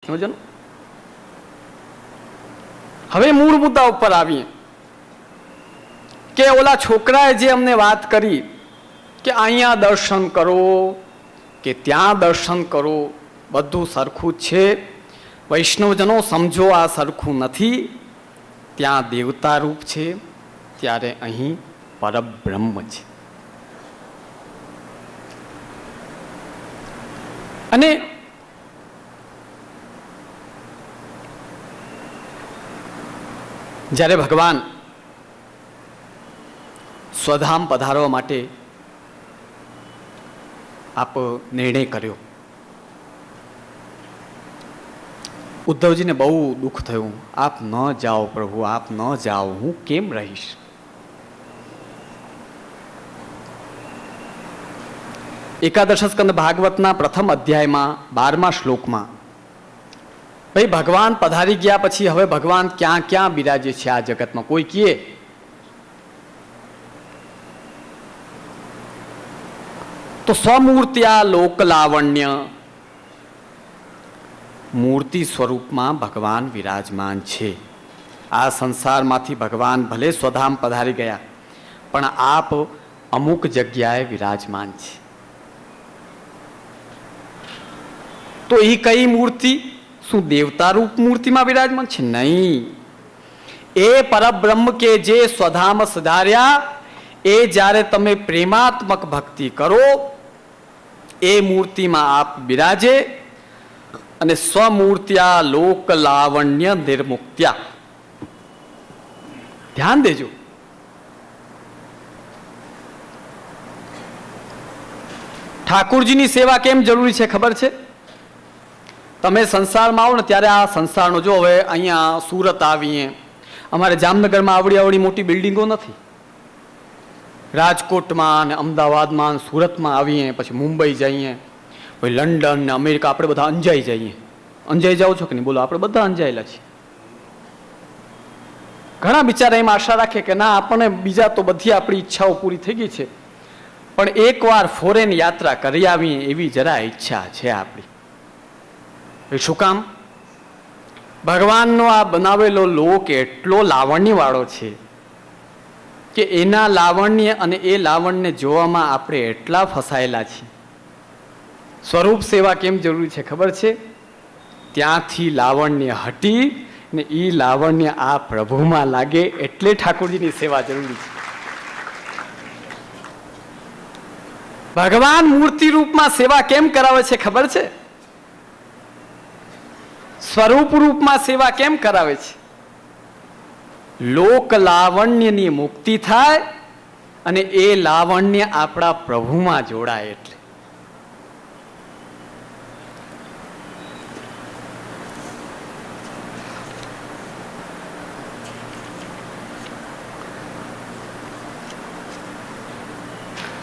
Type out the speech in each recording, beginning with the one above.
વૈષ્ણવજનો, હવે મૂળ મુદ્દા ઉપર આવીએ કે ઓલા છોકરાએ જે અમને વાત કરી કે અહીંયા દર્શન કરો કે ત્યાં દર્શન કરો, બધું સરખું જ છે. વૈષ્ણવજનો સમજો, આ સરખું નથી. ત્યાં દેવતા રૂપ છે, ત્યારે અહીં પરબ્રહ્મ છે. અને જ્યારે ભગવાન સ્વધામ પધારવા માટે આપ નિર્ણય કર્યો, ઉદ્ધવજીને બહુ દુઃખ થયું. આપ ન જાઓ પ્રભુ, આપ ન જાઓ, હું કેમ રહીશ? એકાદશ સ્કંદ ભાગવતના પ્રથમ અધ્યાયમાં 12મા શ્લોકમાં ભાઈ ભગવાન પધારી ગયા પછી હવે ભગવાન ક્યાં ક્યાં બિરાજે છે આ જગતમાં, કોઈ કહે તો સ્વમૂર્ત્યા લોક લાવણ્ય, મૂર્તિ સ્વરૂપમાં ભગવાન વિરાજમાન છે. આ સંસારમાંથી ભગવાન ભલે સ્વધામ પધારી ગયા, પણ આપ અમુક જગ્યાએ વિરાજમાન છે. તો એ કઈ મૂર્તિ? શું દેવતા રૂપ મૂર્તિમાં વિરાજમાન છે? નહીં. એ પરબ્રહ્મ કે જે સ્વધામ સુધાર્યા, એ જ્યારે તમે પ્રેમાત્મક ભક્તિ કરો, એ મૂર્તિમાં આપ બિરાજે. અને સ્વમૂર્ત્યા લોક લાવણ્ય નિર્મુક્ત્યા, ધ્યાન દેજો. ઠાકોરજીની સેવા કેમ જરૂરી છે ખબર છે? તમે સંસારમાં આવો ને ત્યારે આ સંસારનો, જો હવે અહીંયા સુરત આવીએ, અમારે જામનગરમાં આવડી મોટી બિલ્ડિંગો નથી. રાજકોટમાં ને અમદાવાદમાં ને સુરતમાં આવીએ, પછી મુંબઈ જઈએ, પછી લંડન ને અમેરિકા, આપણે બધા અંજાઈ જઈએ. અંજાઈ જાઓ છો કે નહીં? બોલો, આપણે બધા અંજાયેલા છીએ. ઘણા બિચારા એમ આશા રાખે કે ના, આપણને બીજા તો બધી આપણી ઈચ્છાઓ પૂરી થઈ ગઈ છે, પણ એકવાર ફોરેન યાત્રા કરી આવીએ એવી જરા ઈચ્છા છે આપણી. શું કામ? ભગવાનનો આ બનાવેલો લોક એટલો લાવણ્ય વાળો છે કે એના લાવણ્ય અને એ લાવણ્યને જોવામાં આપણે એટલા ફસાયેલા છીએ. સ્વરૂપ સેવા કેમ જરૂરી છે ખબર છે? ત્યાંથી લાવણ્ય હટી ને એ લાવણ્ય આ પ્રભુમાં લાગે, એટલે ઠાકોરજીની સેવા જરૂરી છે. ભગવાન મૂર્તિ રૂપમાં સેવા કેમ કરાવે છે ખબર છે? સ્વરૂપ રૂપમાં સેવા કેમ કરાવે છે? લોક લાવણ્યની મુક્તિ થાય અને એ લાવણ્ય આપણા પ્રભુમાં જોડાય. એટલે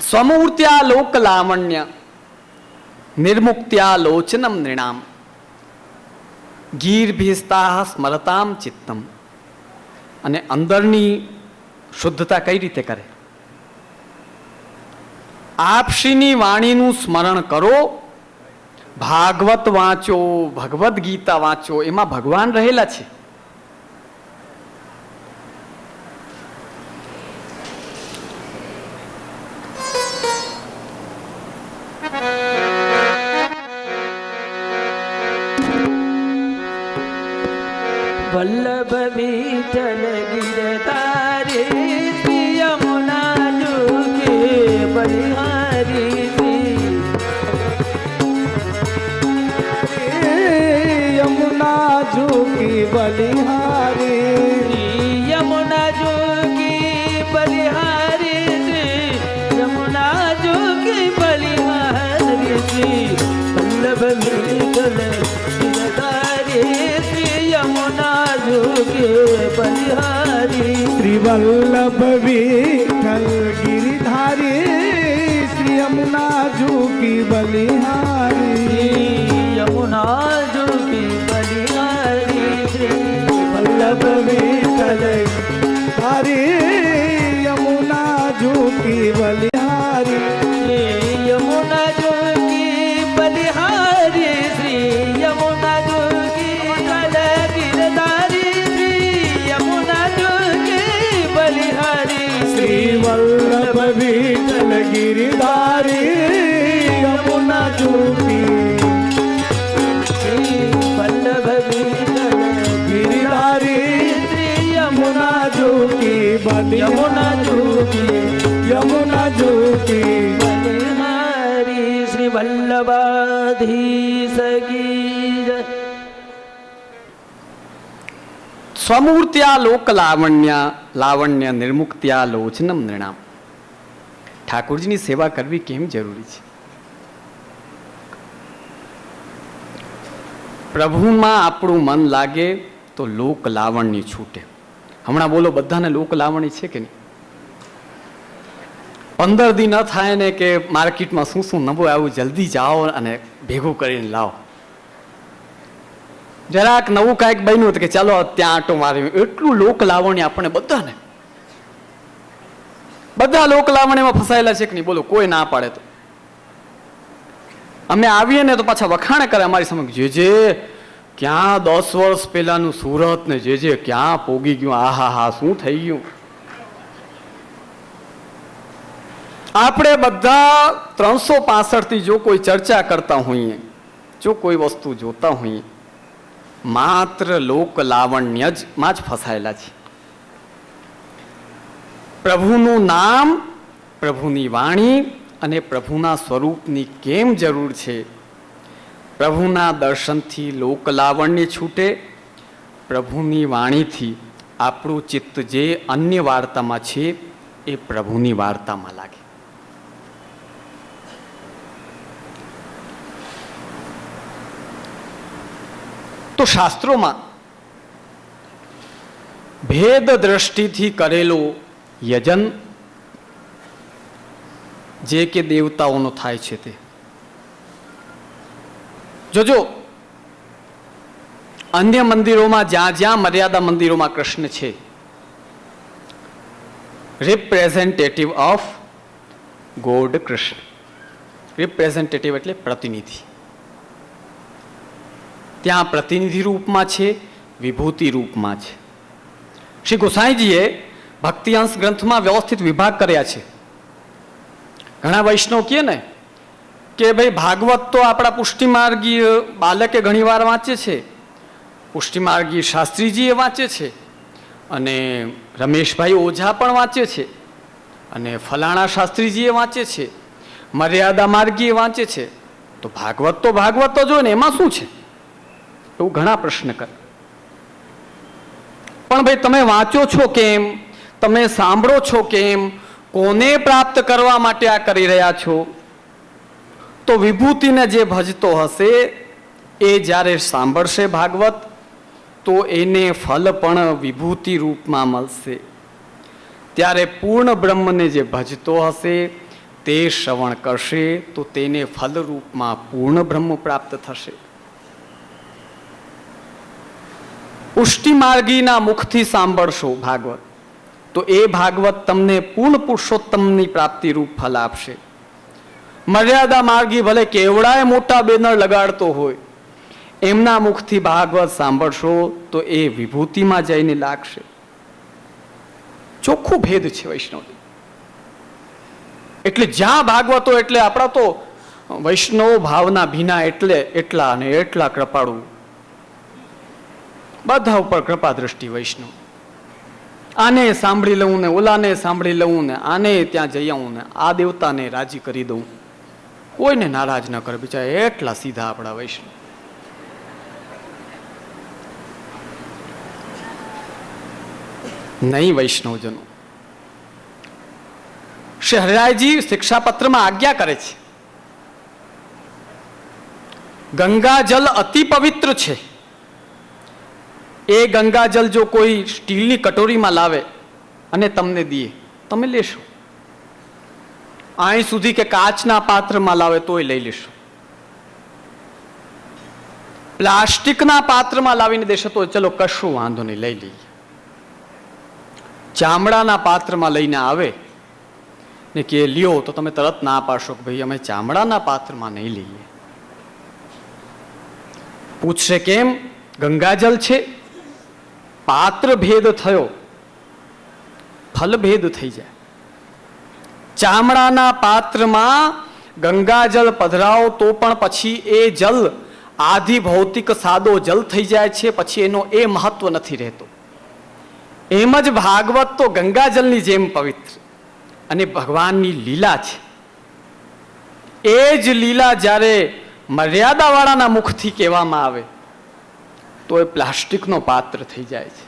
સ્વમૂર્ત્યા લોક લાવણ્ય નિર્મુક્ત્યા લોચનમ નૃણામ ગીર્ભિસ્તા સ્મરતામ ચિત્તમ. અને અંદરની શુદ્ધતા કઈ રીતે કરે? આપશ્રીની વાણીનું સ્મરણ કરો, ભાગવત વાંચો, ભગવદ્ ગીતા વાંચો, એમાં ભગવાન રહેલા છે. વલ્લભ વિઠ્ઠલ ગિરધારે યમુના જોગે બલિહારી યમુના જોગી બલિહારી યમુના જોગી બલિહારી યમુના જોગી બલિહારી વલ્લભ વિઠ્ઠલ ગિરધારે યમુના જોગે બલિહારી શ્રી વલ્લભ વિઠ્ઠલ ગિરિધારી શ્રી યમુના જોગી બલિહારી યમુના જોગી બલિહારી શ્રી વલ્લભ વિઠ્ઠલ હરી યમુના જોગી બલિહારી યમુના જોગી બલિહારી શ્રી યમુના જોગી गिरिधारी यमुना झूकी वल्लभ विठल गिरिधारी यमुना झूकी यमुना झूकी यमुना झूकी बलिहारी श्री वल्लभाधीश की जय। સ્વમૂર્ત્યા લોક લાવણ્ય નિર્મુક્ત્યા લોચનમ નૃણામ. ઠાકોરજીની સેવા કરવી કેમ જરૂરી છે? પ્રભુમાં આપણું મન લાગે તો લોક લાવણ્ય છૂટે. હમણાં બોલો, બધાને લોક લાવણી છે કે નહીં? 15 દી ન થાય ને કે માર્કેટમાં શું શું નવું આવ્યું, જલ્દી જાઓ અને ભેગું કરીને લાવો. જરાક નવું કાંઈક બન્યું કે ચાલો ત્યાં આટો મારી. એટલું લોક લાવણી આપણે બધાને, બધા લોક લાવણીમાં ફસાયેલા છે કે નહીં? બોલો, કોઈ ના પાડે તો અમે આવીએ ને તો પાછા વખાણ કરે અમારી સામે, જે ક્યાં 10 વર્ષ પહેલાનું સુરત ને જે ક્યાં પોગી ગયું, આહા હા શું થઈ ગયું. આપણે બધા 365 થી જો કોઈ ચર્ચા કરતા હોઈએ, જો કોઈ વસ્તુ જોતા હોઈએ, માત્ર લોક લાવણ્ય માં જ ફસાયેલા છે. પ્રભુનું નામ, પ્રભુની વાણી અને પ્રભુના સ્વરૂપની કેમ જરૂર છે? પ્રભુના દર્શનથી લોક લાવણ્ય છૂટે, પ્રભુની વાણીથી આપણું ચિત્ત જે અન્ય વાર્તામાં છે એ પ્રભુની વાર્તામાં લાગે. તો શાસ્ત્રોમાં ભેદ દ્રષ્ટિથી કરેલો યજન જે કે દેવતાઓનો થાય છે તે જોજો. અન્ય મંદિરોમાં જ્યાં જ્યાં મર્યાદા મંદિરોમાં કૃષ્ણ છે, representative of God Krishna. Representative એટલે પ્રતિનિધિ. ત્યાં પ્રતિનિધિ રૂપમાં છે, વિભૂતિ રૂપમાં છે. શ્રી ગોસાઈજીએ ભક્તિ અંશ ગ્રંથમાં વ્યવસ્થિત વિભાગ કર્યા છે. ઘણા વૈષ્ણવ કહે ને કે ભાઈ ભાગવત તો આપણા પુષ્ટિમાર્ગી બાલકે ઘણીવાર વાંચે છે, પુષ્ટિમાર્ગી શાસ્ત્રીજીએ વાંચે છે, અને રમેશભાઈ ઓઝા પણ વાંચે છે, અને ફલાણા શાસ્ત્રીજીએ વાંચે છે, મર્યાદા માર્ગીએ વાંચે છે, તો ભાગવત તો જો ને એમાં શું છે? એવું ઘણા પ્રશ્ન કરે. પણ ભાઈ તમે વાંચો છો કેમ? તમે સાંભળો છો કેમ? કોને પ્રાપ્ત કરવા માટે આ કરી રહ્યા છો? તો વિભૂતિને જે ભજતો હશે એ જ્યારે સાંભળશે ભાગવત તો એને ફલ પણ વિભૂતિ રૂપમાં મળશે. ત્યારે પૂર્ણ બ્રહ્મને જે ભજતો હશે તે શ્રવણ કરશે તો તેને ફલ રૂપમાં પૂર્ણ બ્રહ્મ પ્રાપ્ત થશે. પુષ્ટિમાર્ગીના મુખથી સાંભળશો ભાગવત તો એ ભાગવત તમને પૂર્ણ પુરુષોત્તમની પ્રાપ્તિ રૂપ ફલ આપશે. મર્યાદા માર્ગી ભલે કેવડાય મોટા બેનર લગાડતો હોય, એમના મુખથી ભાગવત સાંભળશો તો એ વિભૂતિમાં જઈને લાગશે. ચોખ્ખું ભેદ છે વૈષ્ણવ. એટલે જ્યાં ભાગવતો એટલે આપણા તો વૈષ્ણવ ભાવના ભીના એટલે એટલા અને એટલા કૃપાળુ, બધા ઉપર કૃપા દ્રષ્ટિ વૈષ્ણવ. આને સાંભળી લઉં ને ઓલાને સાંભળી લઉં ને આને ત્યાં જઈ આવું ને આ દેવતાને રાજી કરી દઉં, કોઈને નારાજ ન કરે. બિચારા એટલા સીધા આપણા વૈષ્ણવ. નહીં વૈષ્ણવજનો. શ્રી હરિરાયજી શિક્ષાપત્રમાં આજ્ઞા કરે છે, ગંગાજલ અતિ પવિત્ર છે. એ ગંગાજલ જો કોઈ સ્ટીલની કટોરીમાં લાવે અને તમને દે, તમે લેશો. અહીં સુધી કે કાચના પાત્રમાં લાવે તોય લઈ લેશો. પ્લાસ્ટિકના પાત્રમાં લાવીને દેશો તો ચલો કશું વાંધો નહીં, લઈ લઈએ. ચામડાના પાત્રમાં લઈને આવે ને કે લ્યો તો તમે તરત ના પાડશો કે ભાઈ અમે ચામડાના પાત્રમાં નહીં લઈએ. પૂછશે કેમ? ગંગાજલ છે, પાત્ર ભેદ થયો, ફલ ભેદ થઈ જાય. ચામડાના પાત્રમાં ગંગાજળ પધરાવો તો પણ પછી એ જલ આધિ ભૌતિક સાદો જલ થઈ જાય છે, પછી એનો એ મહત્વ નથી રહેતો. એમ જ ભાગવત તો ગંગાજળની જેમ પવિત્ર અને ભગવાનની લીલા છે. એ જ લીલા જ્યારે મર્યાદાવાળાના મુખથી કહેવામાં આવે તો એ પ્લાસ્ટિકનો પાત્ર થઈ જાય છે,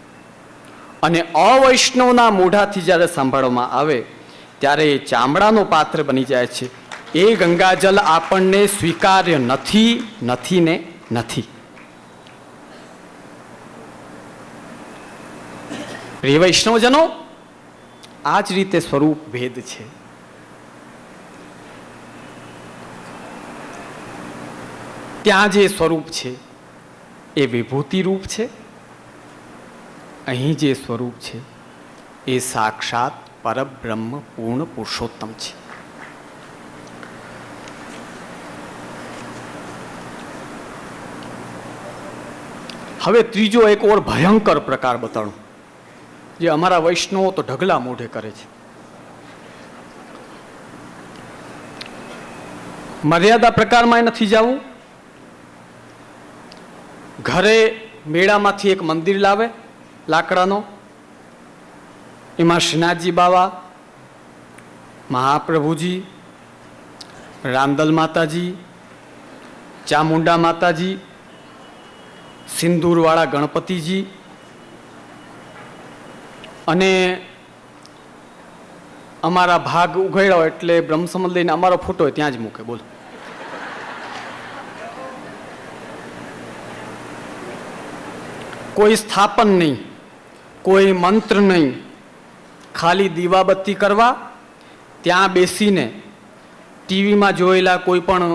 અને અવૈષ્ણવના મોઢાથી જ્યારે સાંભળવામાં આવે ત્યારે એ ચામડાનો પાત્ર બની જાય છે. એ ગંગાજલ આપણને સ્વીકાર્ય નથી, નથી ને નથી. પ્રિય વૈષ્ણવજનો, આ જ રીતે સ્વરૂપ ભેદ છે. ત્યાં જે સ્વરૂપ છે એ વિભૂતિ રૂપ છે, અહીં જે સ્વરૂપ છે એ સાક્ષાત પરબ્રહ્મ પૂર્ણ પુરુષોત્તમ છે. હવે ત્રીજો એક ઓર ભયંકર પ્રકાર બતાડું, જે અમારા વૈષ્ણવો તો ઢગલા મોઢે કરે છે. મર્યાદા પ્રકારમાં નથી જવું. ઘરે મેળામાંથી એક મંદિર લાવે લાકડાનો, એમાં શ્રીનાથજી બાવા, મહાપ્રભુજી, રામદલ માતાજી, ચામુંડા માતાજી, સિંદૂરવાળા ગણપતિજી અને અમારા ભાગ ઉઘાડ્યો એટલે બ્રહ્મસંબંધ લઈને અમારો ફોટો ત્યાં જ મૂકે. બોલો, કોઈ સ્થાપન નહીં, કોઈ મંત્ર નહીં, ખાલી દીવાબત્તી કરવા, ત્યાં બેસીને ટીવીમાં જોયેલા કોઈ પણ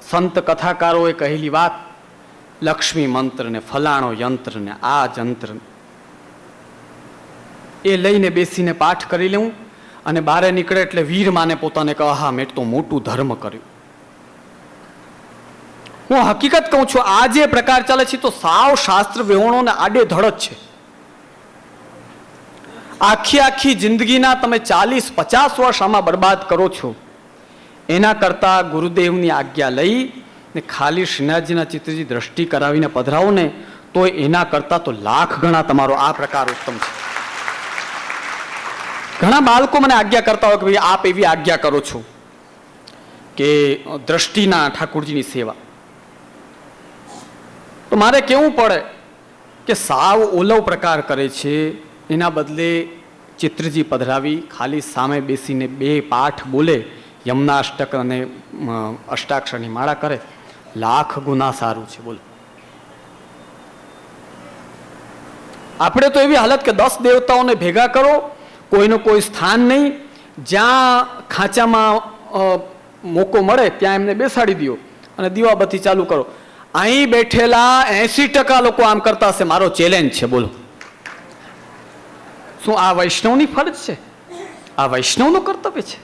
સંત કથાકારોએ કહેલી વાત, લક્ષ્મી મંત્ર ને ફલાણો યંત્ર ને આ જંત્ર, એ લઈને બેસીને પાઠ કરી લેવું અને બહાર નીકળે એટલે વીર માને પોતાને કહે, હા મેં તો મોટું ધર્મ કર્યું. હું હકીકત કહું છું, આ જે પ્રકાર ચાલે છે તો સાવ શાસ્ત્ર વિહોણોને આડે ધડ જ છે. આખી આખી જિંદગીના તમે 40-50 વર્ષ આમાં બરબાદ કરો છો, એના કરતા ગુરુદેવની આજ્ઞા લઈ ને ખાલી શ્રીનાથજીના ચિત્રજી દ્રષ્ટિ કરાવીને પધરાવો ને તો એના કરતા તો લાખ ગણા તમારો આ પ્રકાર ઉત્તમ છે. ઘણા બાળકો મને આજ્ઞા કરતા હોય કે ભાઈ આપ એવી આજ્ઞા કરો છો કે દ્રષ્ટિના ઠાકોરજીની સેવા, તો મારે કેવું પડે કે સાવ ઓલવ પ્રકાર કરે છે, એના બદલે ચિત્રજી પધરાવી ખાલી સામે બેસીને 2 પાઠ બોલે, યમના અષ્ટક અને અષ્ટાક્ષરની માળા કરે, લાખ ગુના સારું છે. બોલો, આપણે તો એવી હાલત કે 10 દેવતાઓને ભેગા કરો, કોઈનું કોઈ સ્થાન નહીં, જ્યાં ખાંચામાં મોકો મળે ત્યાં એમને બેસાડી દો અને દીવાબત્તી ચાલુ કરો. અહીં બેઠેલા 80% લોકો આમ કરતા હશે, મારો ચેલેન્જ છે. બોલો, શું આ વૈષ્ણવની ફરજ છે? આ વૈષ્ણવનું કર્તવ્ય છે?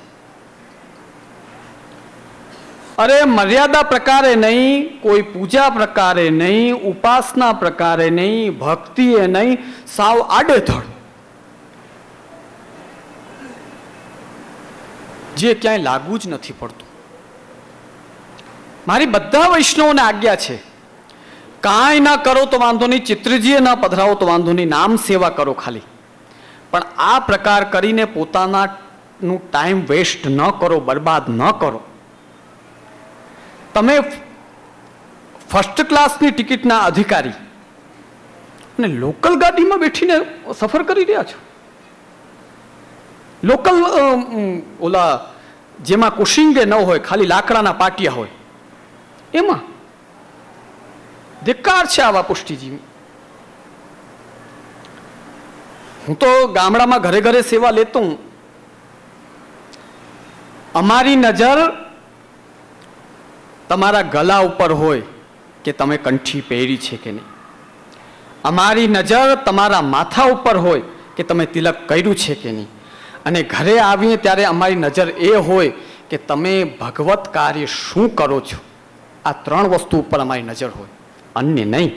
અરે મર્યાદા પ્રકારે નહીં, કોઈ પૂજા પ્રકારે નહીં, ઉપાસના પ્રકારે નહીં, ભક્તિએ નહીં, સાવ આડેધડ જે ક્યાંય લાગુ જ નથી પડતું. મારી બધા વૈષ્ણવોને આજ્ઞા છે, કાંઈ ના કરો તો વાંધો નહીં, ચિત્રજીએ ના પધરાવો તો વાંધો નહીં, નામ સેવા કરો ખાલી, પણ આ પ્રકાર કરીને પોતાનાનું ટાઈમ વેસ્ટ ન કરો, બરબાદ ન કરો. તમે ફર્સ્ટ ક્લાસની ટિકિટના અધિકારી અને લોકલ ગાડીમાં બેઠીને સફર કરી રહ્યા છો. લોકલ ઓલા જેમાં કુશિંગે ન હોય, ખાલી લાકડાના પાટિયા હોય, એમાં ધિક્કાર છે આવા પુષ્ટિજી. હું તો ગામડામાં ઘરે ઘરે સેવા લેતો હું. અમારી નજર તમારા ગલા ઉપર હોય કે તમે કંઠી પહેરી છે કે નહીં. અમારી નજર તમારા માથા ઉપર હોય કે તમે તિલક કર્યું છે કે નહીં. અને ઘરે આવીને ત્યારે અમારી નજર એ હોય કે તમે ભગવત કાર્ય શું કરો છો. આ 3 વસ્તુ ઉપર અમારી નજર હોય, અન્ય નહીં.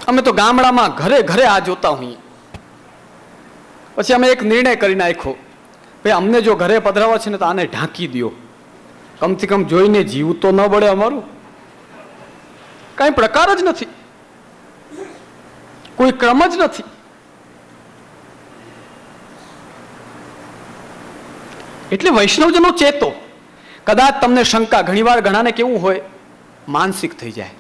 અમે તો ગામડામાં ઘરે ઘરે આ જોતા હોઈએ. પછી અમે એક નિર્ણય કરી નાખ્યો, ભાઈ અમને જો ઘરે પધરાવો છે ને તો આને ઢાંકી દો, કમથી કમ જોઈને જીવ તો ન બળે અમારું. કઈ પ્રકાર જ નથી, કોઈ ક્રમ જ નથી. એટલે વૈષ્ણવજનો ચેતો. કદાચ તમને શંકા, ઘણીવાર ઘણાને કેવું હોય, માનસિક થઈ જાય,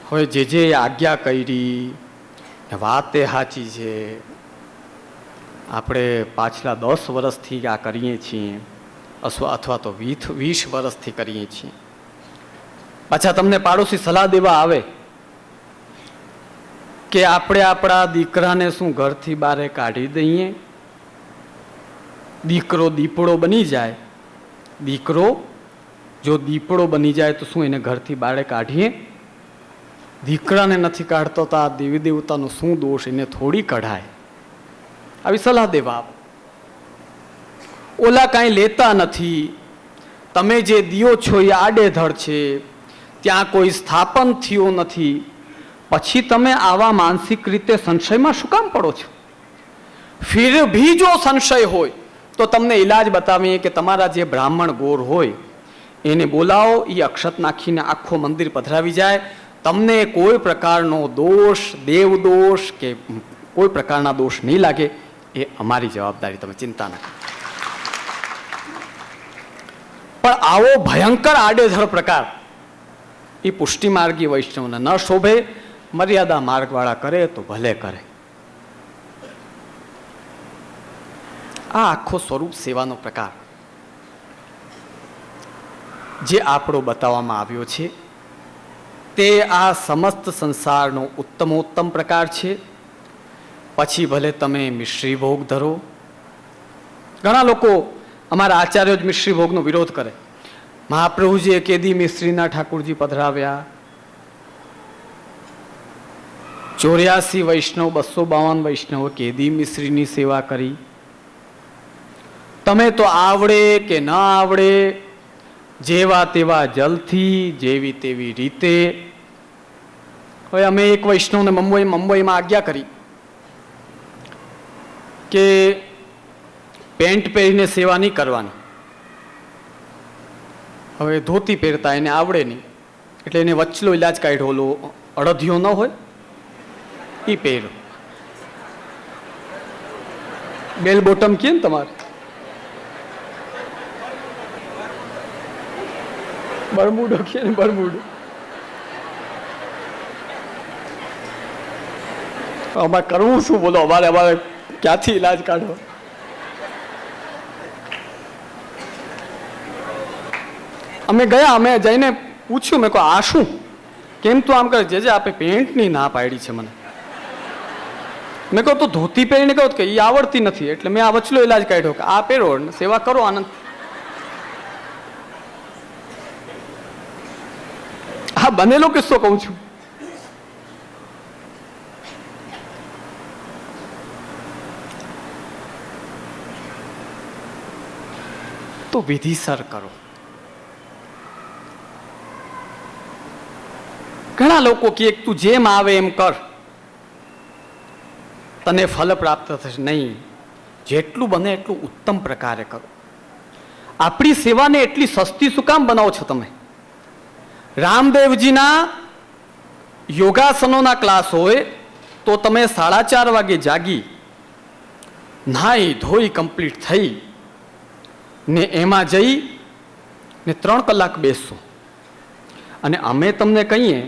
હવે જે આજ્ઞા કરી વાત એ સાચી છે, આપણે પાછલા 10 વર્ષથી આ કરીએ છીએ, અથવા તો 20 વર્ષથી કરીએ છીએ. પાછા તમને પાડોશી સલાહ દેવા આવે કે આપણે આપણા દીકરાને શું ઘરથી બહાર કાઢી દઈએ? દીકરો દીપડો બની જાય, દીકરો જો દીપડો બની જાય તો શું એને ઘરથી બહાર કાઢીએ? દીકરાને નથી કાઢતો તો આ દેવી દેવતાનો શું દોષ, એને થોડી કઢાય? આવી સલાહ દેવા. ઓલા કાંઈ લેતા નથી, તમે જે દિયો છો એ આડેધડ છે, ત્યાં કોઈ સ્થાપન થયું નથી, પછી તમે આવા માનસિક રીતે સંશયમાં શું કામ પડો છો? ફિર ભી જો સંશય હોય તો તમને ઈલાજ બતાવીએ કે તમારા જે બ્રાહ્મણ ગોર હોય એને બોલાવો, એ અક્ષત નાખીને આખો મંદિર પધરાવી જાય. તમને કોઈ પ્રકારનો દોષ, દેવ દોષ કે કોઈ પ્રકારના દોષ નહીં લાગે. એ અમારી જવાબદારી, તમે ચિંતા ન કરો. પણ આવો ભયંકર આડેધડ પ્રકાર એ પુષ્ટિ માર્ગી વૈષ્ણવને ન શોભે. મર્યાદા માર્ગવાળા કરે તો ભલે કરે. આ આખો સ્વરૂપ સેવાનો પ્રકાર જે આપણો બતાવવામાં આવ્યો છે તે આ સમસ્ત સંસારનો ઉત્તમોત્તમ પ્રકાર છે. પછી ભલે તમે મિશ્રી ભોગ ધરો. ઘણા લોકો અમારા આચાર્યો જ મિશ્રી ભોગનો વિરોધ કરે. મહાપ્રભુજીએ કેદી મિશ્રીના ઠાકુરજી પધરાવ્યા? 84 વૈષ્ણવ, 252 વૈષ્ણવ કેદી મિશ્રીની સેવા કરી? તમે તો આવડે કે ન આવડે, જેવા તેવા જલથી, જેવી તેવી રીતે. હવે અમે એક વૈષ્ણવને મુંબઈમાં આજ્ઞા કરી કે પેન્ટ પહેરીને સેવા નહીં કરવાની. હવે ધોતી પહેરતા એને આવડે નહીં, એટલે એને વચલો ઇલાજ કાઢ્યો, ઓલો અડધિયો ન હોય એ પહેર્યો. બેલ બોટમ કે ને તમારે, બરમુડો કે ને, બરમુડો. અમારે કરવું શું બોલો? અમારે ક્યાંથી ઈલાજ કાઢવો? અમે ગયા, અમે જઈને પૂછ્યું, મેં કહું આ શું, કેમ તું આમ કરે? જે આપે પેન્ટની ના પાડી છે મને. મેં કહું તો ધોતી પહેરીને કહું કે એ આવડતી નથી, એટલે મેં આ વચલો ઇલાજ કાઢ્યો કે આ પહેરો, સેવા કરો આનંદ. આ બનેલો કિસ્સો કહું છું. તો વિધિસર કરો. ઘણા લોકો કહે તું જેમ આવે એમ કર, તને ફલ પ્રાપ્ત થશે. નહીં, જેટલું બને એટલું ઉત્તમ પ્રકારે કરો. આપણી સેવાને એટલી સસ્તી શું કામ બનાવો છો તમે? રામદેવજીના યોગાસનોના ક્લાસ હોય તો તમે 4:30 વાગે જાગી, નાહી ધોઈ કમ્પ્લીટ થઈ ને એમાં જઈ ને 3 કલાક બેસશો. અને અમે તમને કહીએ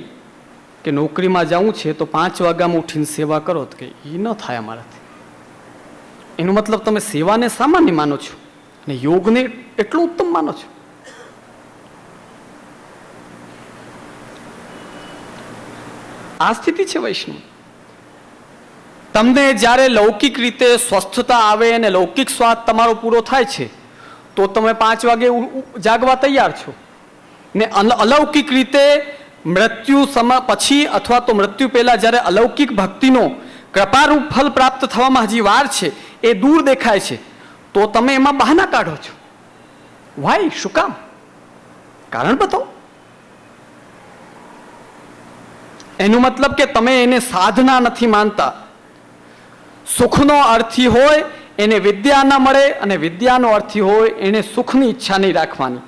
કે નોકરીમાં જવું છે તો 5 વાગ્યામાં ઉઠીને સેવા કરો, તો કે એ ન થાય અમારાથી. એનો મતલબ તમે સેવાને સામાન્ય માનો છો અને યોગને એટલું ઉત્તમ માનો છો. આ સ્થિતિ છે વૈષ્ણવ. તમને જ્યારે લૌકિક રીતે સ્વસ્થતા આવે અને લૌકિક સ્વાદ તમારો પૂરો થાય છે તો તમે 5 વાગે જાગવા તૈયાર છો. ને અલૌકિક રીતે મૃત્યુ પછી અથવા તો મૃત્યુ પહેલા જ્યારે અલૌકિક ભક્તિનો કૃપારૂપ ફલ પ્રાપ્ત થવામાં હજી વાર છે, એ દૂર દેખાય છે, તો તમે એમાં બહાના કાઢો છો. વાય? શું કામ? કારણ બતાવો. એનું મતલબ કે તમે એને સાધના નથી માનતા. સુખનો અર્થી હોય એને વિદ્યા ન મળે, અને વિદ્યાનો અર્થી હોય એને સુખની ઈચ્છા નહીં રાખવાની.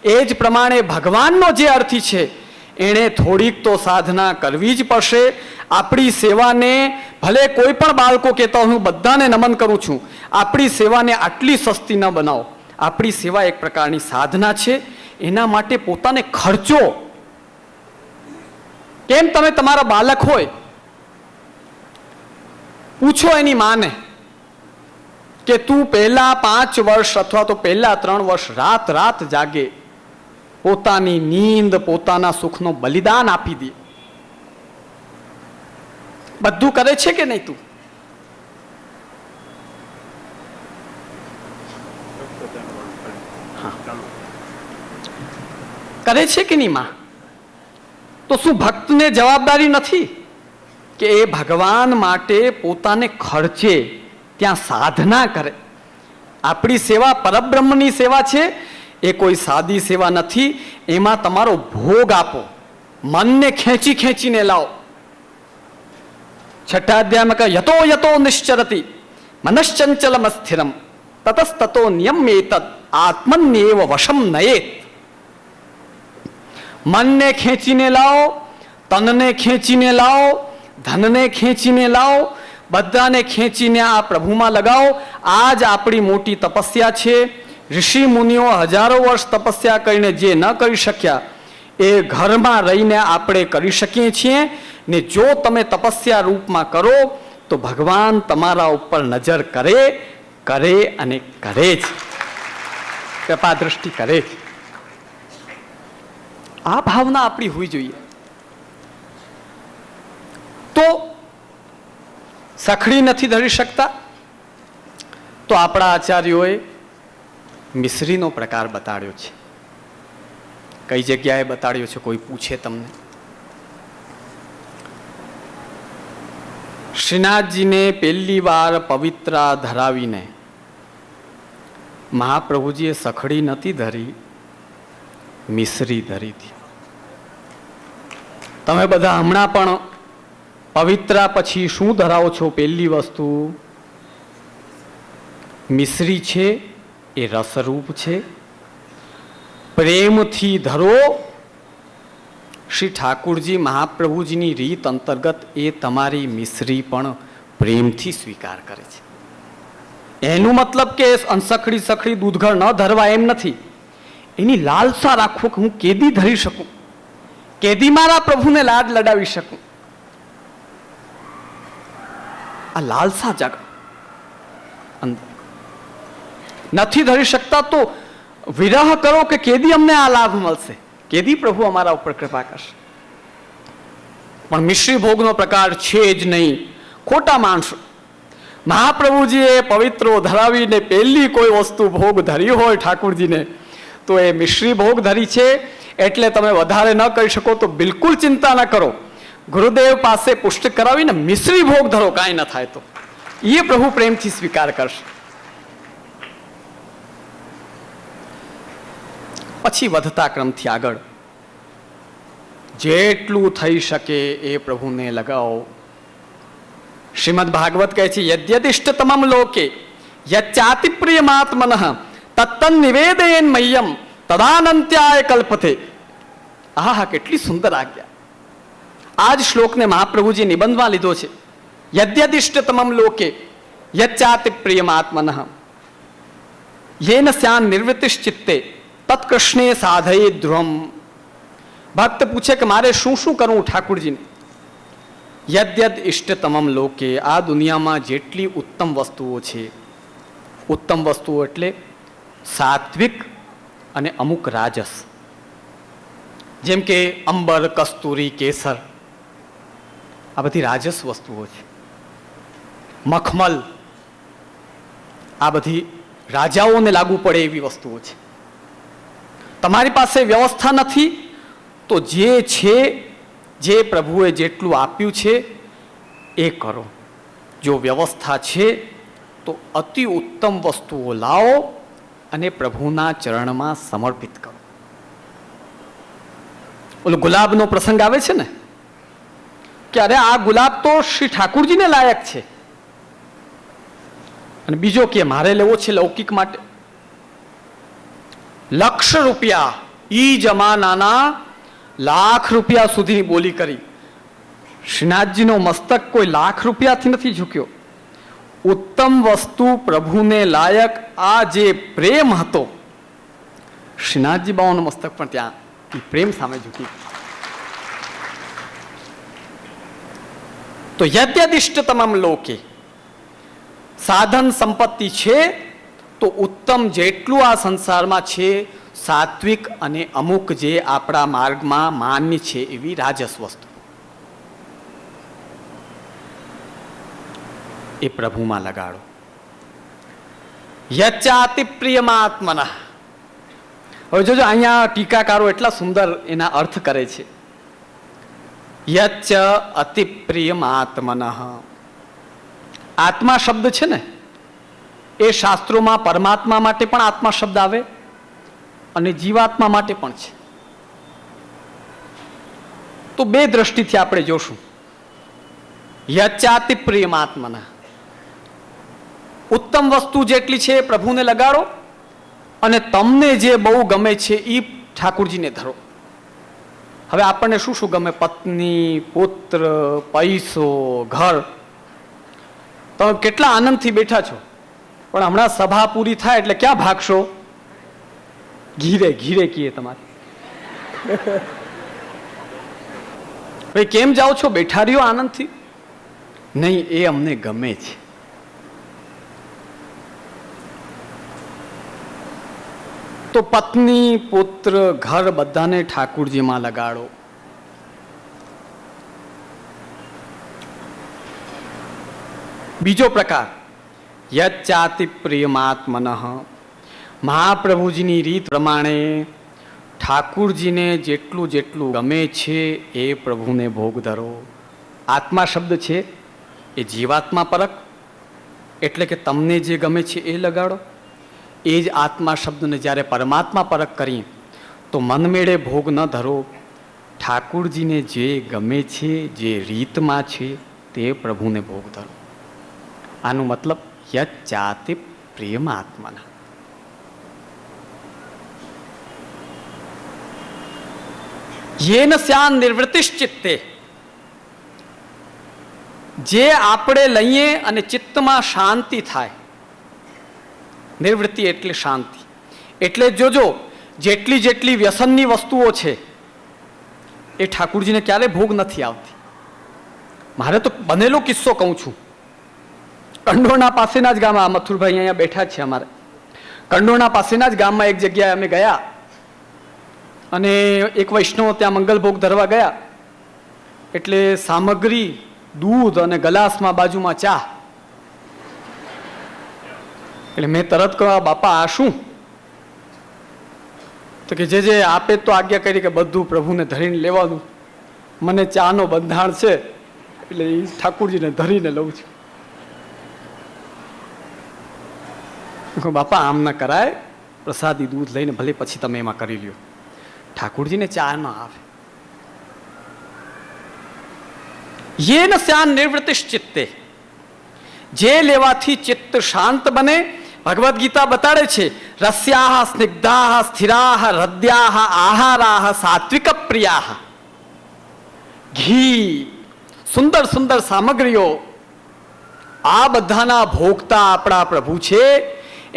એ જ પ્રમાણે ભગવાનનો જે અર્થી છે એણે થોડીક તો સાધના કરવી જ પડશે. આપણી સેવાને ભલે કોઈ પણ બાળકો કહેતા હું બધાને નમન કરું છું, આપણી સેવાને આટલી સસ્તી ન બનાવો. આપણી સેવા એક પ્રકારની સાધના છે. એના માટે પોતાને ખર્ચો. કેમ તમે તમારા બાળક હોય, પૂછો એની માને કે તું પહેલા 5 વર્ષ અથવા તો પહેલા 3 વર્ષ રાત રાત જાગે, પોતાની નીંદ, પોતાના સુખનો બલિદાન આપી દે. બધું કરે છે કે નહીં તું? કરે છે કે નહીં માં? તો શું ભક્તને જવાબદારી નથી કે એ ભગવાન માટે પોતાને ખર્ચે, ત્યાં સાધના કરે? આપણી સેવા પરબ્રહ્મની સેવા છે. એ કોઈ સાદી સેવા નથી. એમાં તમારો ભોગ આપો, મનને ખેંચી ખેંચીને લાવો. 6ઠા અધ્યાયમાં કહે યતો યતો નિશ્ચરતિ મનશ્ચંચલમ સ્થિરમ તતસ્તતો નિયમ્યેતદ આત્મન્યેવ વશમ નયેત. મનને ખેંચીને લાવો, તનને ખેંચીને લાવો, ધનને ખેંચીને લાવો, બધાને ખેંચીને આ પ્રભુમાં લગાવો. આ જ આપણી મોટી તપસ્યા છે. ઋષિ મુનિઓ હજારો વર્ષ તપસ્યા કરીને જે ન કરી શક્યા એ ઘરમાં રહીને આપણે કરી શકીએ છીએ. ને જો તમે તપસ્યા રૂપમાં કરો તો ભગવાન તમારા ઉપર નજર કરે અને કરે જ, કૃપા દ્રષ્ટિ કરે જ. આ ભાવના આપણી હોવી જોઈએ. તો સખડી નથી ધરી શકતા તો આપણા આચાર્યોએ મિશ્રીનો પ્રકાર બતાડ્યો છે. કઈ જગ્યાએ બતાડ્યો છે કોઈ પૂછે તમને? શ્રીનાથજીને પહેલી વાર પવિત્રા ધરાવીને મહાપ્રભુજીએ સખડી નથી ધરી, મિશ્રી ધરી હતી. તમે બધા હમણાં પણ પવિત્રા પછી શું ધરાવો છો? પહેલી વસ્તુ મિશ્રી છે. એ રસરૂપ છે. પ્રેમથી ધરો. શ્રી ઠાકુરજી મહાપ્રભુજીની રીત અંતર્ગત એ તમારી મિશ્રી પણ પ્રેમથી સ્વીકાર કરે છે. એનું મતલબ કે અનસખડી સખડી દૂધઘર ન ધરવા એમ નથી. એની લાલસા રાખવો કે હું કેદી ધરી શકું, કેદી મારા પ્રભુને લાડ લડાવી શકું. આ લાલસા જાગ અંદર. નથી ધરી શકતા તો વિરહ કરો કે કેદી અમને આ લાભ મળશે, કેદી પ્રભુ અમારા ઉપર કૃપા કરશે. પણ મિશ્રી ભોગનો પ્રકાર છે જ નહીં. ખોટા માણસો. મહાપ્રભુજીએ પવિત્રો ધરાવીને પહેલી કોઈ વસ્તુ ભોગ ધરી હોય ઠાકુરજીને તો એ મિશ્રી ભોગ ધરી છે. એટલે તમે વધારે ન કરી શકો તો બિલકુલ ચિંતા ન કરો. ગુરુદેવ પાસે પુષ્ટ કરાવીને મિશ્રી ભોગ ધરો, કાંઈ ન થાય તો એ પ્રભુ પ્રેમથી સ્વીકાર કરશે. પછી વધતા ક્રમથી આગળ જેટલું થઈ શકે એ પ્રભુને લગાવો. શ્રીમદ ભાગવત કહે છે યદ્યદિષ્ટતમમ લોકે યચ્ચાતિ પ્રિયમાત્મનઃ તત્તન્ નિવેદયેન મહ્યમ તદાનંત્યાય કલ્પતે. આહા, કેટલી સુંદર આજ્ઞા. આ જ શ્લોકને મહાપ્રભુજી નિબંધમાં લીધો છે. યદ્યદિષ્ટતમમ લોકે યચ્ચાતિ પ્રિયમાત્મનઃ યેન સ્યાન નિર્વૃતિશ્ચિત્તે તત્કૃષ્ણે સાધયે ધ્રુવમ. ભક્ત પૂછે કે મારે શું શું કરવું ઠાકુરજીને? યદ્યદ ઇષ્ટતમમ લોકે, આ દુનિયામાં જેટલી ઉત્તમ વસ્તુઓ છે, ઉત્તમ વસ્તુઓ એટલે સાત્વિક અને અમુક રાજસ, જેમ કે અંબર, કસ્તુરી, કેસર, આ બધી રાજસ વસ્તુઓ છે. મખમલ, આ બધી રાજાઓને લાગુ પડે એવી વસ્તુઓ છે. તમારી પાસે વ્યવસ્થા નથી તો જે છે, જે પ્રભુએ જેટલું આપ્યું છે એ કરો. જો વ્યવસ્થા છે તો અતિ ઉત્તમ વસ્તુઓ લાવો અને પ્રભુના ચરણમાં સમર્પિત કરો. ઓલો ગુલાબનો પ્રસંગ આવે છે ને, કે અરે આ ગુલાબ તો શ્રી ઠાકુરજીને લાયક છે, અને બીજો કે મારે લેવો છે લૌકિક માટે. લક્ષ રૂપિયા ઈ જમાનાના લાખ રૂપિયા સુધીની બોલી કરી. શ્રીનાથજીનો મસ્તક કોઈ લાખ રૂપિયાથી નથી ઝૂક્યો. ઉત્તમ વસ્તુ પ્રભુને લાયક આ જે પ્રેમ હતો, શ્રીનાથજી બાબાનું મસ્તક પણ ત્યાં પ્રેમ સામે ઝૂકી. તો યદ્યદિષ્ટતમમ લોકે, સાધન સંપત્તિ છે તો ઉત્તમ જેટલું આ સંસારમાં છે સાત્વિક અને અમુક જે આપણા માર્ગમાં માન્ય છે એવી રાજસ વસ્તુ એ પ્રભુમાં લગાડો. યચ્ચાતિ પ્રિયમાત્મનઃ. હવે જોજો અહીંયા ટીકાકારો એટલા સુંદર એના અર્થ કરે છે. યચ્ચ અતિ પ્રિયમાત્મનઃ. આત્મા શબ્દ છે ને એ શાસ્ત્રોમાં પરમાત્મા માટે પણ આત્મા શબ્દ આવે અને જીવાત્મા માટે પણ છે. તો બે દ્રષ્ટિથી આપણે જોશું. યચ્ચાતિ પ્રિયમાત્મનઃ, ઉત્તમ વસ્તુ જેટલી છે એ પ્રભુને લગાડો, અને તમને જે બહુ ગમે છે એ ઠાકુરજીને ધરો. હવે આપણને શું શું ગમે? પત્ની, પુત્ર, પૈસો, ઘર. તમે કેટલા આનંદથી બેઠા છો, પણ હમણાં સભા પૂરી થાય એટલે ક્યાં ભાગશો? ઘીરે ઘીરે કીએ તમારે. ભાઈ કેમ જાઓ છો? બેઠા રહ્યો આનંદથી. નહીં, એ અમને ગમે છે. તો પત્ની, પુત્ર, ઘર બધાને ઠાકુરજીમાં લગાડો. બીજો પ્રકાર, યચ્ચાતિ પ્રિયમાત્મનઃ. મહાપ્રભુજીની રીત પ્રમાણે ઠાકુરજીને જેટલું જેટલું ગમે છે એ પ્રભુને ભોગ ધરો. આત્મા શબ્દ છે એ જીવાત્મા પરક, એટલે કે તમને જે ગમે છે એ લગાડો. એ જ આત્મા શબ્દને જ્યારે પરમાત્મા પરક કરીએ તો મનમેળે ભોગ ન ધરો. ઠાકુરજીને જે ગમે છે, જે રીતમાં છે તે પ્રભુને ભોગ ધરો. આનું મતલબ યચ્ચાતિ પ્રિયમાત્મનઃ. યેન સ્યાન નિવૃત્તિશ્ચિત્તે. જે આપણે લઈએ અને ચિત્તમાં શાંતિ થાય. નિવૃત્તિ એટલે શાંતિ. એટલે જોજો, જેટલી જેટલી વ્યસનની વસ્તુઓ છે એ ઠાકુરજીને ક્યારે ભોગ નથી આવતી. મારે તો બનેલો કિસ્સો કહું છું. કંડોરણા પાસેના જ ગામમાં, મથુરભાઈ અહીંયા બેઠા છે અમારે, કંડોરણા પાસેના જ ગામમાં એક જગ્યાએ અમે ગયા અને એક વૈષ્ણવ ત્યાં મંગલ ભોગ ધરવા ગયા. એટલે સામગ્રી દૂધ અને ગ્લાસમાં બાજુમાં ચા. એટલે મેં તરત કહ્યું, બાપા આ શું? તો કે જે આપે તો આજ્ઞા કરી કે બધું પ્રભુને ધરીને લેવાનું. મને ચાનો બંધાણ છે એટલે એ ઠાકુરજીને ધરીને લઉં છું. બાપા આમ ના કરાય, પ્રસાદી દૂધ લઈને ભલે પછી તમે એમાં કરી લ્યો, ઠાકુરજીને ચા ન આવે. યેન સ્યાન નિવૃત્તિશ્ચિત્તે. જે લેવાથી ચિત્ત શાંત બને. ભગવદ્ ગીતા બતાડે છે, રસ્યાહ સ્નિગ્ધાહ સ્થિરાહ હૃદ્યાહ આહારાહ સાત્વિક પ્રિયાહ. ઘી, સુંદર સુંદર સામગ્રીઓ, આ બધાના ભોગતા આપણા પ્રભુ છે.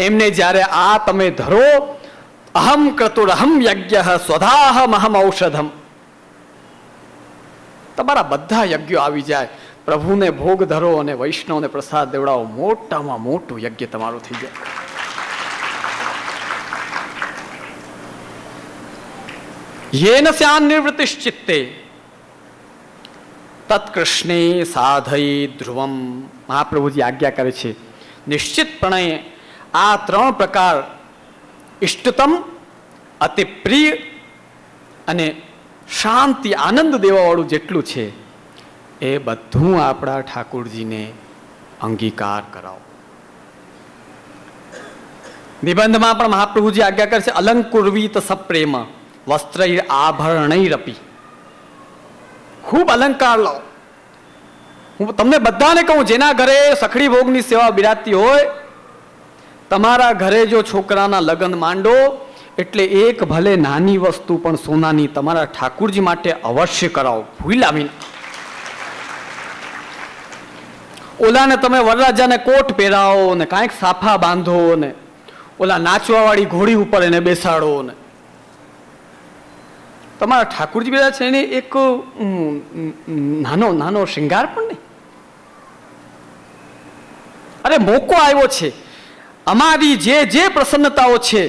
એમને જ્યારે આ તમે ધરો, અહમ ક્રતુરહમ યજ્ઞ સ્વધાહમ અહમ ઔષધમ. તમારા બધા યજ્ઞો આવી જાય. પ્રભુને ભોગ ધરો અને વૈષ્ણવને પ્રસાદ દેવડાવો, મોટામાં મોટું યજ્ઞ તમારું થઈ જાય. યેન સ્યાન નિવૃત્તિશ્ચિત્તે તત્કૃષ્ણે સાધયે ધ્રુવમ. મહાપ્રભુજી આજ્ઞા કરે છે, નિશ્ચિતપણે આ ત્રણ પ્રકાર, ઇષ્ટતમ, અતિ પ્રિય અને શાંતિ આનંદ દેવાવાળું જેટલું છે એ બધું આપણા ઠાકુરજીને અંગીકાર કરાવો. નિબંધમાં પણ મહાપ્રભુજી આજ્ઞા કરે છે, અલંકુર્વીત સપ્રેમ વસ્ત્રૈર આભરણૈરપી. ખૂબ અલંકાર લાવો, હું તમને બધાને કહું, જેના ઘરે સખડી ભોગની સેવા બિરાજતી હોય, તમારા ઘરે જો છોકરાના લગ્ન માંડો એટલે એક ભલે નાની વસ્તુ પણ સોનાની તમારા ઠાકુરજી માટે અવશ્ય કરાવો, ભૂલ્યા વિના. ઓલાને તમે વરરાજાને કોટ પહેરાવો ને કાંઈક સાફા બાંધો ને ઓલા નાચવાવાળી ઘોડી ઉપર એને બેસાડો ને તમારા ઠાકુરજી બધા છે એને એક નાનો નાનો શૃંગાર પણ નહીં. અરે મોકો આવ્યો છે. અમારી જે પ્રસન્નતાઓ છે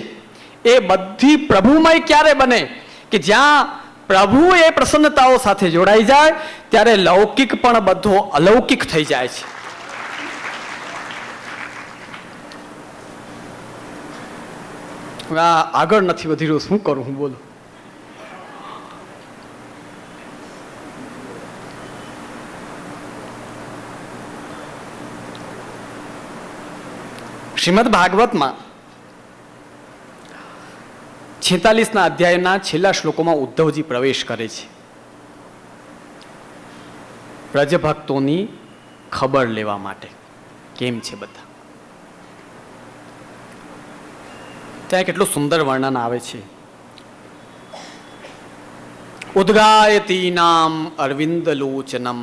એ બધી પ્રભુમય ક્યારે બને કે જ્યાં પ્રભુ એ પ્રસન્નતાઓ સાથે જોડાઈ જાય ત્યારે લૌકિક પણ બધો અલૌકિક થઈ જાય છે. આગળ નથી વધી રહ્યું, શું કરું હું, બોલો. શ્રીમદ ભાગવતમાં 46ના અધ્યાયના છેલ્લા શ્લોકોમાં ઉદ્ધવજી પ્રવેશ કરે છે વ્રજભક્તોની ખબર લેવા માટે, કેમ છે બધા. ત્યાં કેટલું સુંદર વર્ણન આવે છે. ઉદ્ગાયતીનામ અરવિંદ લોચનમ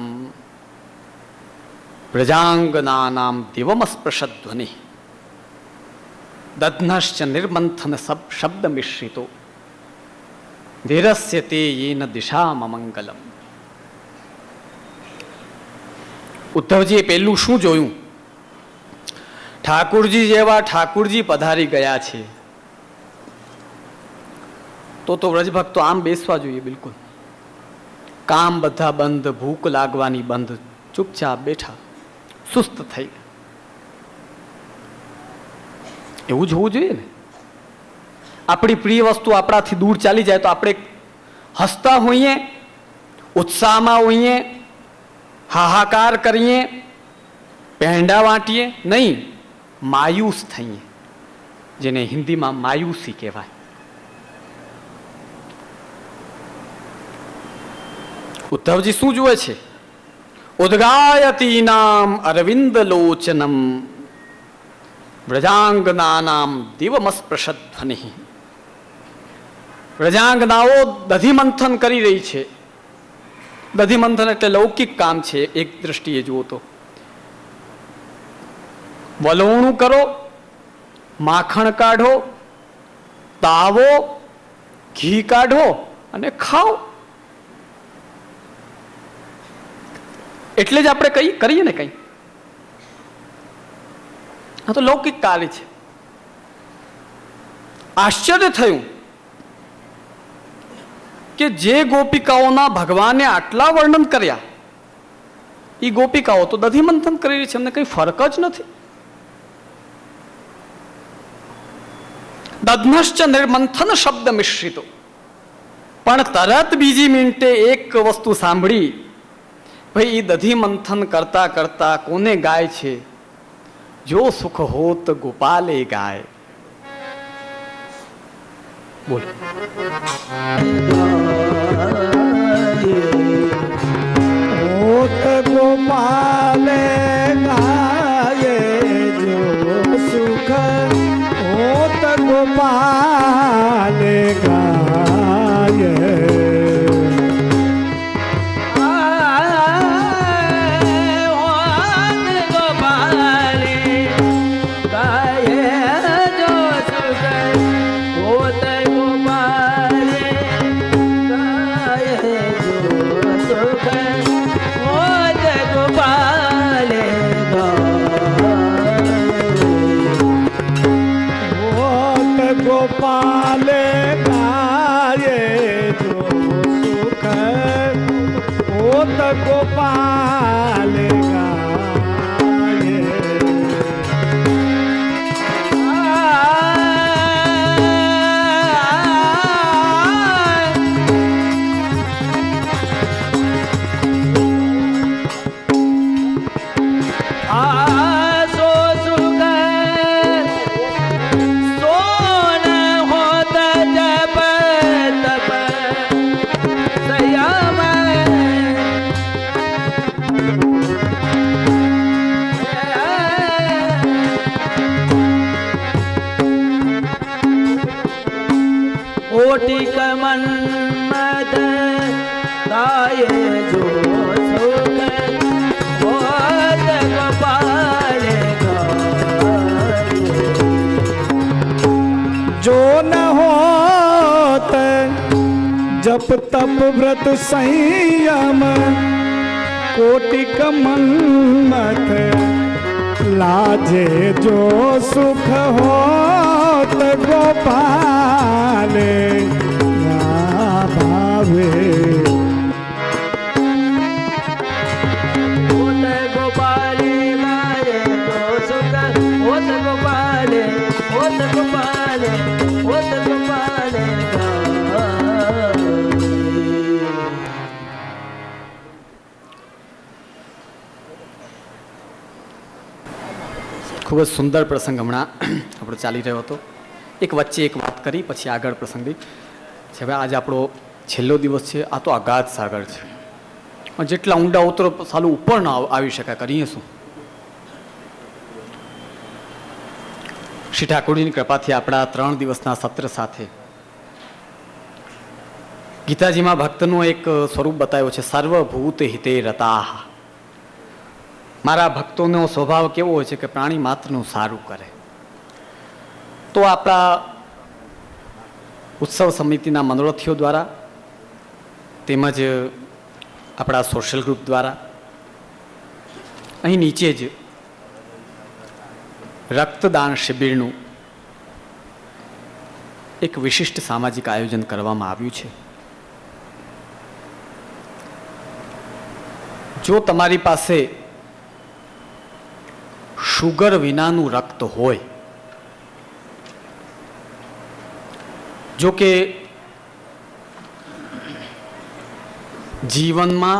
વ્રજાંગનાનામ દિવમસ્પૃશધ્વનિ દધ્નશ્ચ નિર્મંથન શબ્દ મિશ્રિતો ધીરસ્ય તે યેન દિશામ મંગલમ. ઉદ્ધવજીએ પહેલું શું જોયું? ઠાકુરજી જેવા ઠાકુરજી પધારી ગયા છે તો વ્રજભક્તો આમ બેસવા જોઈએ, બિલકુલ કામ બધા બંધ, ભૂખ લાગવાની બંધ, ચૂપચાપ બેઠા, સુસ્ત થઈ. એવું જ હોવું જોઈએ ને. આપણી પ્રિય વસ્તુ આપણાથી દૂર ચાલી જાય તો આપણે હસતા હોઈએ, ઉત્સાહમાં હોઈએ, હાહાકાર કરીએ, પહેંડા વાંટીએ નહીં, માયુસ થઈએ, જેને હિન્દીમાં માયુસી કહેવાય. ઉદ્ધવજી શું જુએ છે? ઉદ્ગાયતીનામ અરવિંદ લોચનમ વ્રજાંગનાનામ દિવમસ્પૃશધ્વનિ. વ્રજાંગનાઓ દધિમંથન કરી રહી છે. દધિમંથન એટલે લૌકિક કામ છે એક દ્રષ્ટિએ જુઓ તો. વલોણું કરો, માખણ કાઢો, તાવો, ઘી કાઢો અને ખાઓ. એટલે જ આપણે કઈ કરીએ ને કઈ. આ તો લૌકિક કાર્ય છે. આશ્ચર્ય થયું કે જે ગોપિકાઓના ભગવાને આટલા વર્ણન કર્યા એ ગોપિકાઓ તો દધિમંથન કરી રહી છે, એમને કઈ ફરક જ નથી. દધ્નશ્ચ નિર્મંથન શબ્દ મિશ્રિતો. પણ તરત બીજી મિનિટે એક વસ્તુ સાંભળી, ભાઈ એ દધિમંથન કરતા કરતા કોને ગાય છે? જો સુખ હોત ગોપાલે ગાય. બોલ. હોત ગોપાલે ગાય જો સુખ હોત ગોપાલે ગાય. ગોપાલે ગાય જો સુખ હોત ગોપાલે ગાય. કોટિક મન્મથ ગાય જો સુખ હોત ગોપાલ ગાય जो न होत जप तप व्रत संयम कोटिक मन्मथ लाजे जो सुख होत गोपाल ना भावे હોત ગોપાલ ગાય જો સુખ હોત ગોપાલ હોત ગોપાલ હોત ગોપાલ ગાય ખૂબ જ સુંદર પ્રસંગ હમણાં આપણો ચાલી રહ્યો હતો. એક વચ્ચે એક વાત કરી પછી આગળ પ્રસંગ છે. હવે આજે આપણો છેલ્લો દિવસ છે. આ તો અગાધ સાગર છે. જેટલા ઊંડા ઉતરો સાલું ઉપર ન આવી શકાય. કરીએ શું? શ્રી ઠાકોરજીની કૃપાથી આપણા 3 દિવસના સત્ર સાથે ગીતાજીમાં ભક્તનું એક સ્વરૂપ બતાવ્યો છે, સર્વભૂત હિતે રતાહ. મારા ભક્તોનો સ્વભાવ કેવો હોય છે કે પ્રાણી માત્રનું સારું કરે. તો આપણા ઉત્સવ સમિતિના મનોરથીઓ દ્વારા તેમજ આપણા સોશિયલ ગ્રુપ દ્વારા અહીં નીચે જ રક્તદાન શિબિરનું એક વિશિષ્ટ સામાજિક આયોજન કરવામાં આવ્યું છે. જો તમારી પાસે શુગર વિનાનું રક્ત હોય, જો કે જીવનમાં,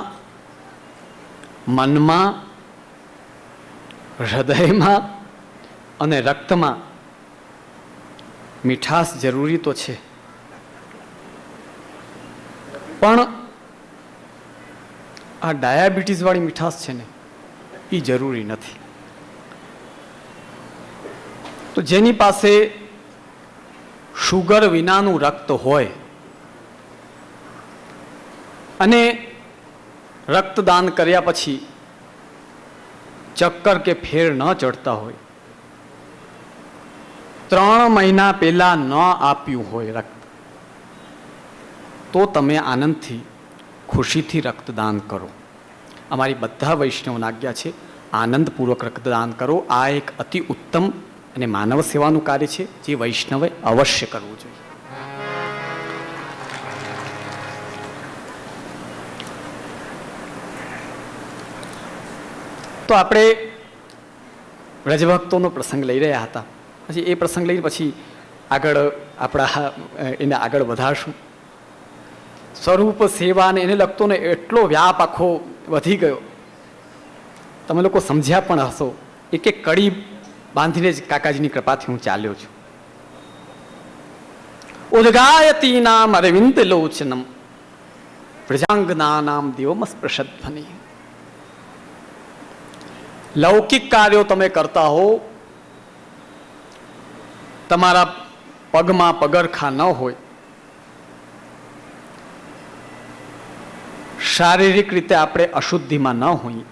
મનમાં, હૃદયમાં અને રક્તમાં મીઠાશ જરૂરી તો છે, પણ આ ડાયાબિટીસ વાળી મીઠાશ છે ને એ જરૂરી નથી. તો જેની પાસે શુગર વિનાનું રક્ત હોય અને રક્તદાન કર્યા પછી ચક્કર કે ફેર ન ચડતા હોય, 3 મહિના પહેલા ન આપ્યું હોય રક્ત, તો તમે આનંદથી ખુશીથી રક્તદાન કરો. અમારી બધા વૈષ્ણવની આજ્ઞા છે, આનંદપૂર્વક રક્તદાન કરો. આ એક અતિ ઉત્તમ અને માનવ સેવાનું કાર્ય છે જે વૈષ્ણવે અવશ્ય કરવું જોઈએ. તો આપણે વ્રજભક્તોનો પ્રસંગ લઈ રહ્યા હતા. પછી એ પ્રસંગ લઈને પછી આગળ આપણા એને આગળ વધારશું. સ્વરૂપ સેવા અને એને લગતો ને એટલો વ્યાપ આખો વધી ગયો, તમે લોકો સમજ્યા પણ હશો. એક એક કડી બાંધીને જ કાકાજીની કૃપાથી હું ચાલ્યો છું. ઉદગાયતી નામ અરવિંદ લોચનમ પ્રજાંગના નામ દેવમસ્પૃશધ્વનિ. લૌકિક કાર્યો તમે કરતા હો, તમારા પગમાં પગરખા ન હોય, શારીરિક રીતે આપણે અશુદ્ધિમાં ન હોઈએ,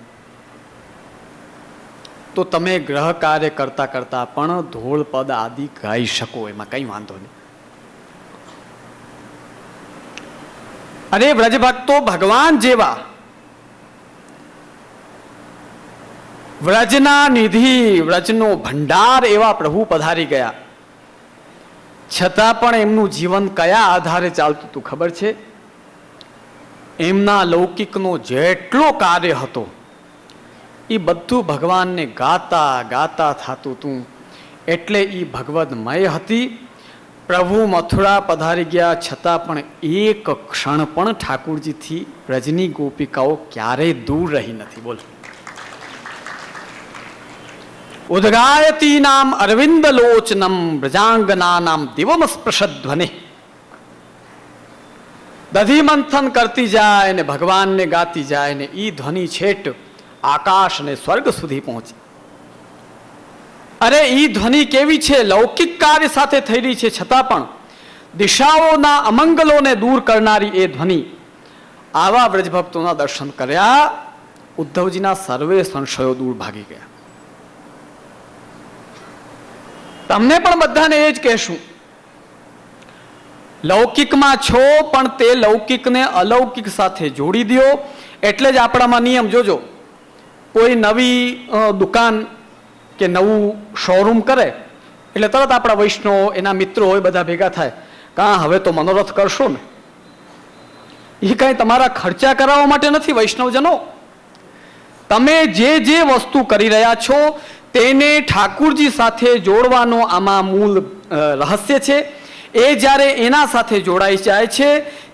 તો તમે ગ્રહ કાર્ય કરતા કરતા પણ ધોળ પદ આદિ ગાઈ શકો, એમાં કઈ વાંધો નહીં. અરે વ્રજભક્તો ભગવાન જેવા વ્રજના નિધિ, વ્રજનો ભંડાર એવા પ્રભુ પધારી ગયા, છતાં પણ એમનું જીવન કયા આધારે ચાલતું હતું ખબર છે? એમના લૌકિકનો જેટલો કાર્ય હતો એ બધું ભગવાનને ગાતા ગાતા થતું હતું. એટલે એ ભગવદમય હતી. પ્રભુ મથુરા પધારી ગયા છતાં પણ એક ક્ષણ પણ ઠાકુરજીથી વ્રજની ગોપિકાઓ ક્યારેય દૂર રહી નથી. બોલ. ઉદગાયતી નામ અરવિંદ લોચનમ વ્રજાંગના નામ દિવમસ્પૃશધ્વનિ. દધી મંથન કરતી જાય ને ભગવાનને ગાતી જાય ને ઈ ધ્વનિ છેટ આકાશ અને સ્વર્ગ સુધી પહોંચી. અરે ઈ ધ્વનિ કેવી છે? લૌકિક કાર્ય સાથે થઈ રહી છે છતાં પણ દિશાઓના અમંગલોને દૂર કરનારી એ ધ્વનિ, આવા વ્રજભક્તોના દર્શન કર્યા, ઉદ્ધવજીના સર્વે સંશયો દૂર ભાગી ગયા. તમને પણ બધાને એ જ કહેશું, લૌકિકમાં છો પણ તે લૌકિકને અલૌકિક સાથે જોડી દો. એટલે જ આપણામાં નિયમ જોજો, કોઈ નવી દુકાન કે નવું શોરૂમ કરે એટલે તરત આપણા વૈષ્ણવ, એના મિત્રો હોય, બધા ભેગા થાય, કાં હવે તો મનોરથ કરશો ને. એ કાંઈ તમારા ખર્ચા કરાવવા માટે નથી વૈષ્ણવજનો. તમે જે જે વસ્તુ કરી રહ્યા છો તેને ઠાકુરજી સાથે જોડવાનો આમાં મૂળ રહસ્ય છે. એ જ્યારે એના સાથે જોડાઈ જાય છે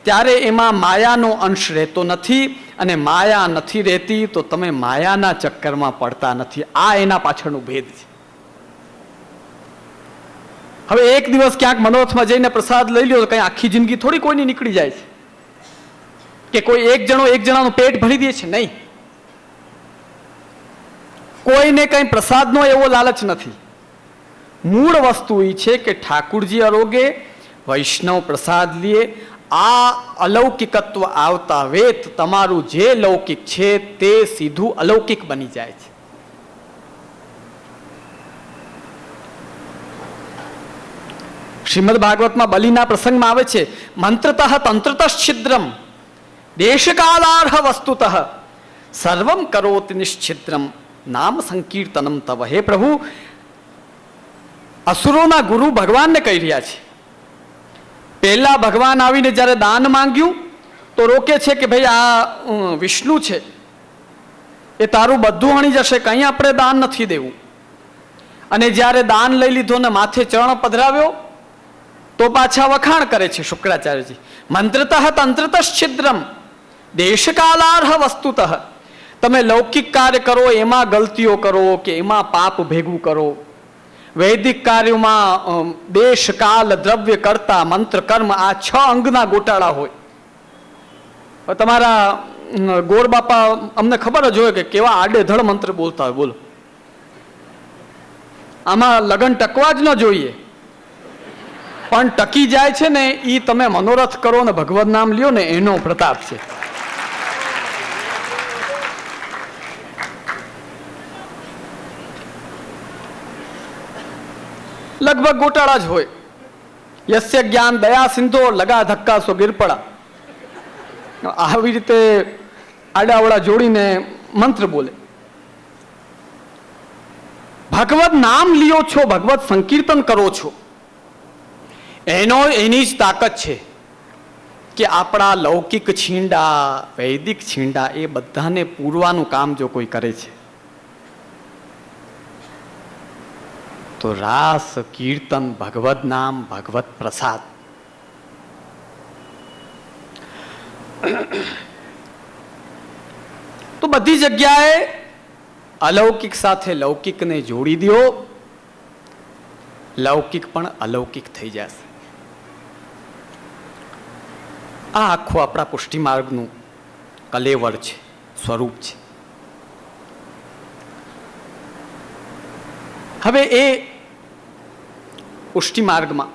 ત્યારે એમાં માયાનો અંશ રહેતો નથી, અને માયા નથી રહેતી તો તમે માયાના ચક્કરમાં પડતા નથી. આ એના પાછળનું ભેદ છે. હવે એક દિવસ ક્યાંક મનોરથમાં જઈને પ્રસાદ લઈ લ્યો તો કઈ આખી જિંદગી થોડી કોઈની નીકળી જાય છે, કે કોઈ એક જણો એક જણાનું પેટ ભરી દે છે. નહીં, કોઈને કઈ પ્રસાદનો એવો લાલચ નથી. મૂળ વસ્તુ એ છે કે ઠાકુરજી આરોગે, વૈષ્ણવ પ્રસાદ લે. આ અલૌકિકત્વ આવતા વેત તમારું જે લૌકિક છે તે સીધું અલૌકિક બની જાય છે. શ્રીમદ ભાગવતમાં બલિના પ્રસંગમાં આવે છે, મંત્રતઃ તંત્રતઃ છિદ્રમ દેશકાલાર્હ વસ્તુતઃ સર્વમ કરોતિ નિશ્છિદ્રમ નામ સંકીર્તનમ તવ. હે પ્રભુ, અસુરોના ગુરુ ભગવાનને કહી રહ્યા છે. પહેલા ભગવાન આવીને જ્યારે દાન માંગ્યું તો રોકે છે કે ભાઈ આ વિષ્ણુ છે, એ તારું બધું હણી જશે, કંઈ આપણે દાન નથી દેવું. અને જ્યારે દાન લઈ લીધો ને માથે ચરણ પધરાવ્યો તો પાછા વખાણ કરે છે શુક્રાચાર્યજી, મંત્રતઃ તંત્રતઃ છિદ્રમ દેશકાલાર્હ વસ્તુતઃ. તમે લૌકિક કાર્ય કરો એમાં ગલતીઓ કરો કે એમાં પાપ ભેગું કરો. વૈદિક કાર્યોમાં દેશ કાલ દ્રવ્ય કર્તા મંત્ર કર્મ આ 6 અંગના ગોટાળા હોય. તમારા ગોળ બાપા અમને ખબર જ હોય કે કેવા આડેધડ મંત્ર બોલતા હોય. બોલો, આમાં લગન ટકવા જ ન જોઈએ, પણ ટકી જાય છે ને એ તમે મનોરથ કરો ને ભગવત નામ લ્યો ને એનો પ્રતાપ છે. લગભગ ગોટાળા જ હોય. યસ્ય જ્ઞાન દયા સિંધો લગા ધક્કા સો ગીરપડા. આવી રીતે આડાવડા જોડીને મંત્ર બોલે. ભગવત નામ લ્યો છો, ભગવત સંકીર્તન કરો છો, એની જ તાકાત છે કે આપણા લૌકિક છીંડા, વૈદિક છીંડા એ બધાને પૂરવાનું કામ જો કોઈ કરે છે તો રાસ કીર્તન, ભગવત નામ, ભગવત પ્રસાદ. તો બધી જગ્યાએ અલૌકિક સાથે લૌકિકને જોડી દો, લૌકિક પણ અલૌકિક થઈ જશે. આ આખું આપણા પુષ્ટિ માર્ગનું કલેવર છે, સ્વરૂપ છે. હવે એ પુષ્ટિ માર્ગમાં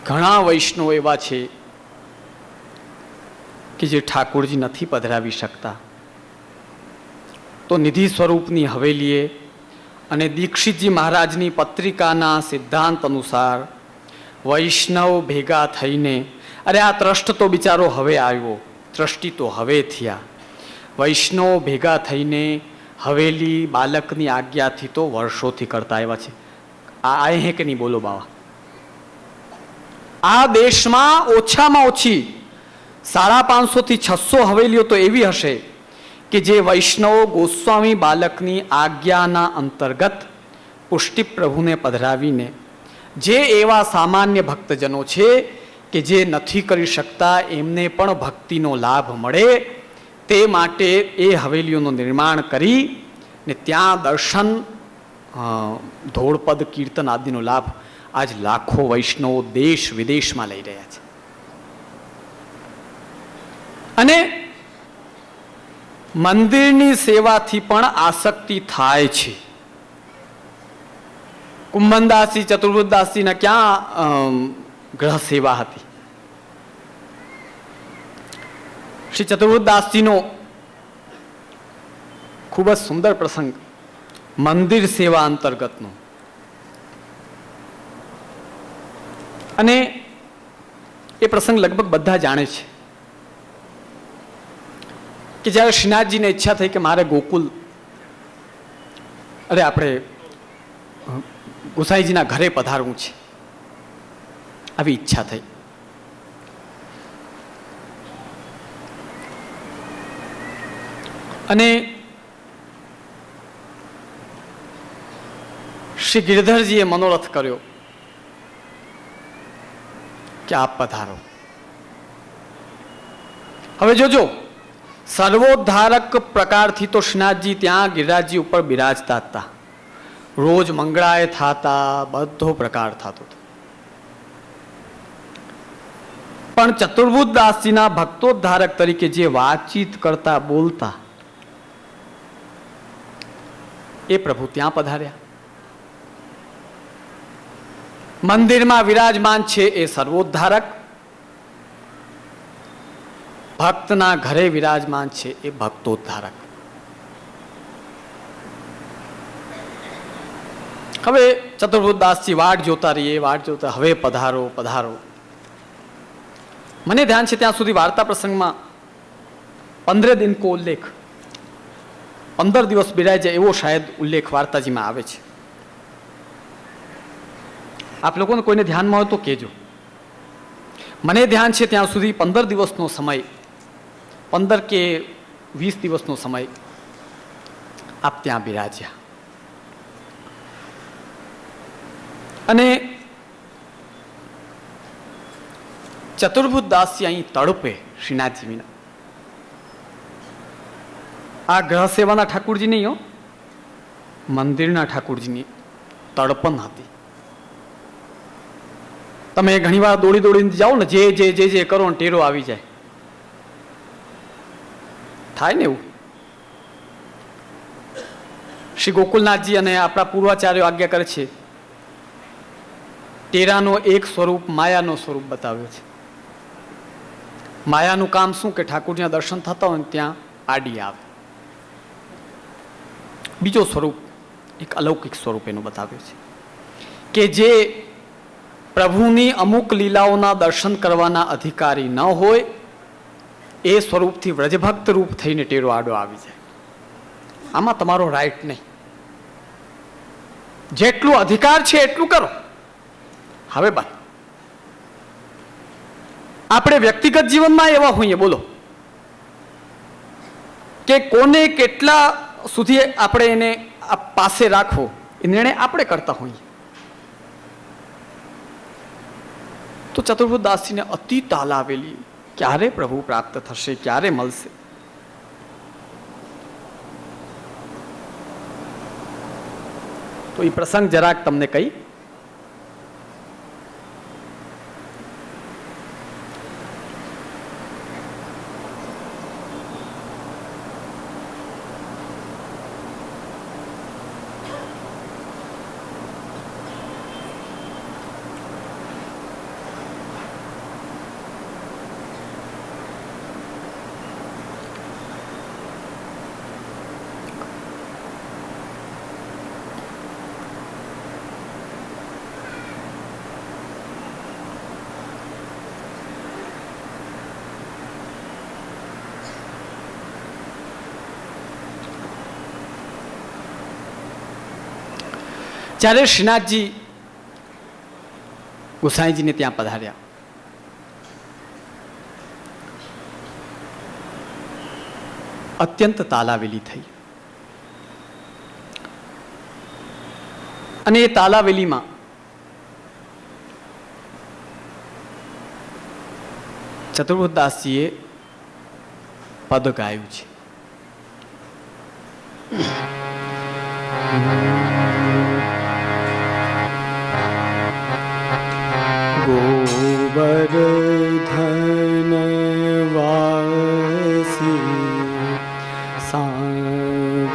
ઘણા વૈષ્ણવ એવા છે કે જે ઠાકોરજી નથી પધરાવી શકતા, તો નિધિ સ્વરૂપની હવેલીએ અને દીક્ષિતજી મહારાજની પત્રિકાના સિદ્ધાંત અનુસાર વૈષ્ણવ ભેગા થઈને, અરે આ ત્રષ્ટ તો બિચારો હવે આવ્યો, ત્રષ્ટિ તો હવે થયા, વૈષ્ણવ ભેગા થઈને હવેલી બાલકની આજ્ઞાથી તો વર્ષોથી કરતા આવ્યા છે. આ હે કે નહીં બોલો બાવા? આ દેશમાં ઓછામાં ઓછી 550 થી 600 હવેલીઓ તો એવી હશે કે જે વૈષ્ણવ ગોસ્વામી બાલકની આજ્ઞાના અંતર્ગત પુષ્ટિ પ્રભુને પધરાવીને, જે એવા સામાન્ય ભક્તજનો છે કે જે નથી કરી શકતા એમને પણ ભક્તિનો લાભ મળે તે માટે એ હવેલીઓનું નિર્માણ કરી ને ત્યાં દર્શન, ધોળપદ, કીર્તન આદિનો લાભ આજ લાખો વૈષ્ણવો દેશ વિદેશમાં લઈ રહ્યા છે. અને મંદિરની સેવાથી પણ આસક્તિ થાય છે. કુંભનદાસજી ચતુર્બુદ્ધદાસજીના ક્યાં ગ્રહ સેવા હતી. શ્રી ચતુર્બુદ્ધદાસજીનો ખૂબ જ સુંદર પ્રસંગ મંદિર સેવા અંતર્ગતનો. અને એ પ્રસંગ લગભગ બધા જાણે છે કે જ્યારે શ્રીનાથજીને ઈચ્છા થઈ કે મારે ગોકુલ આપણે ગોસાઈજીના ઘરે પધારવું છે, આવી ઈચ્છા થઈ. અને શ્રી ગિરધરજીએ મનોરથ કર્યો કે આપ પધારો. હવે જોજો, સર્વોદ્ધારક પ્રકારથી તો શ્રીનાથજી ત્યાં ગિરિરાજજી ઉપર બિરાજતા હતા. રોજ મંગળાએ થતા, બધો પ્રકાર થતો હતો. પણ ચતુર્બુદ્ધદાસજીના ભક્તોદ્ધારક તરીકે જે વાતચીત કરતા બોલતા એ પ્રભુ ત્યાં પધાર્યા. મંદિરમાં વિરાજમાન છે એ સર્વોદ્ધારક, ભક્તના ઘરે વિરાજમાન છે એ ભક્તોદ્ધારક. હવે ચતુર્બુદ્ધદાસજી વાટ જોતા રહીએ, વાટ જોતા, હવે પધારો પધારો. મને ધ્યાન છે ત્યાં સુધી વાર્તા પ્રસંગમાં 15 દિન કો ઉલ્લેખ, 15 દિવસ બિરાજે એવો શાયદ ઉલ્લેખ વાર્તાજીમાં આવે છે. આપ લોકોને કોઈને ધ્યાનમાં હોય તો કહેજો. મને ધ્યાન છે ત્યાં સુધી 15 દિવસનો સમય, 15 કે 20 દિવસનો સમય આપ ત્યાં બિરાજ્યા. અને ચતુર્બુદ્ધદાસજી અહીં તડપે શ્રીનાથજી વિના. આ ગ્રહ સેવાના ઠાકુરજી નહીં હો, મંદિરના ઠાકુરજીની તડપણ હતી. તમે ઘણી વાર દોડી દોડીને જાઓ ને, જે જે જે જે કરો ને ટેરો આવી જાય, થાય ને એવું. શ્રી ગોકુલનાથજી અને આપણા પૂર્વાચાર્યો આજ્ઞા કરે છે, ટેરાનો એક સ્વરૂપ માયાનો સ્વરૂપ બતાવ્યો છે. માયાનું કામ શું કે ઠાકુરજીના દર્શન થતા હોય ને ત્યાં આડી આવે. બીજો સ્વરૂપ એક અલૌકિક સ્વરૂપ એનું બતાવ્યું છે કે જે પ્રભુની અમુક લીલાઓના દર્શન કરવાના અધિકારી ન હોય એ સ્વરૂપથી વ્રજભક્ત રૂપ થઈને ટેરો આડો આવી જાય. આમાં તમારો રાઈટ નહીં. જેટલું અધિકાર છે એટલું કરો. હવે બાય આપણે વ્યક્તિગત જીવનમાં એવા હોઈએ, બોલો, કે કોને કેટલા સુધી આપણે એને પાસે રાખવો એ નિર્ણય આપણે કરતા હોઈએ. તો ચતુર્બુદ્ધદાસજીને અતિ તાલ આવેલી, ક્યારે પ્રભુ પ્રાપ્ત થશે, ક્યારે મળશે. તો એ પ્રસંગ જરાક તમને કહી. જ્યારે શ્રીનાથજી ગોસાઈજીને ત્યાં પધાર્યા, અત્યંત તાલાવેલી થઈ. અને એ તાલાવેલીમાં ચતુર્બુદ્ધદાસજીએ પદ ગાયું છે. गोवर्धन वासी सांवरिलाल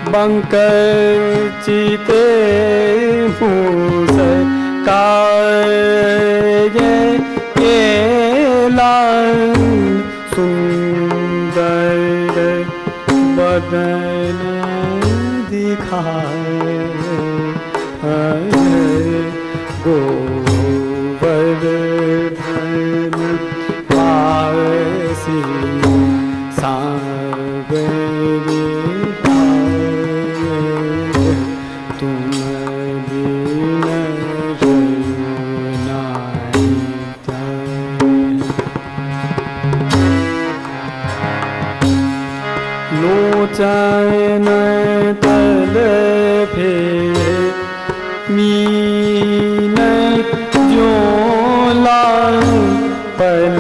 बंकर चिते मूस काये लाल सुंदर बदन दिखाए गोवर्धन वासी सागरे तुम बिन रघुनाई लोचन तल फेरे मीन ज्योला पल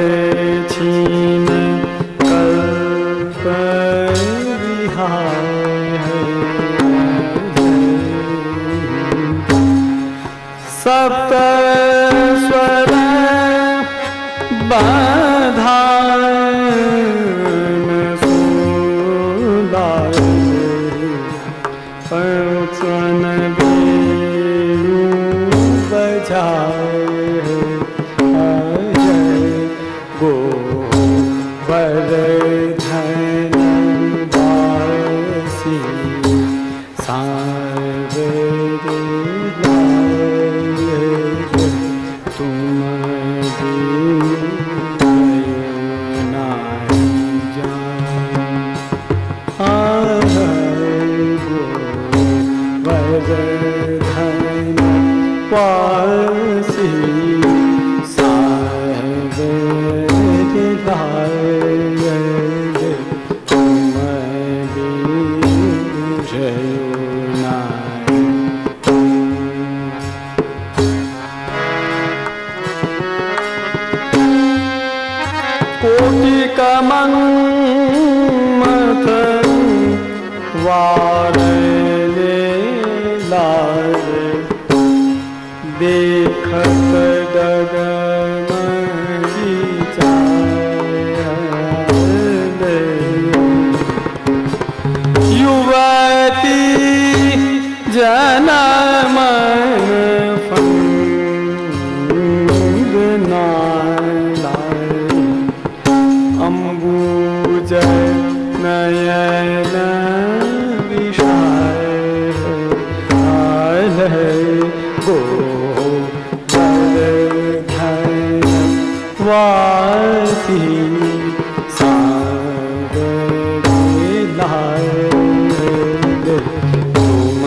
छीन कल्प विहार सप्त स्वर बधान सुदाय पंचन बेणु बजाए गोवर्धन वासी सागरे तुम नाई गोवर्धन वासी कोटि कमंथ वारले लाल देखत डगमगी चाले युवती जनम अम्बुज नयन विशाल गोवर्धन वासी सागरे लाल तुम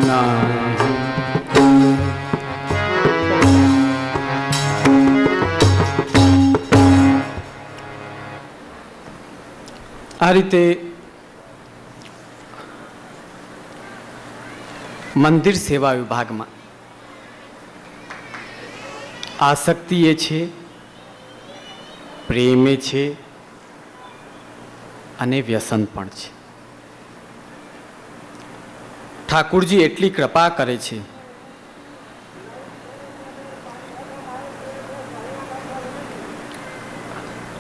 नाई। आ रीते मंदिर सेवा विभाग में आसक्ति ए छे, प्रेम छे अने व्यसन पण छे। ठाकुरजी एटली कृपा करे छे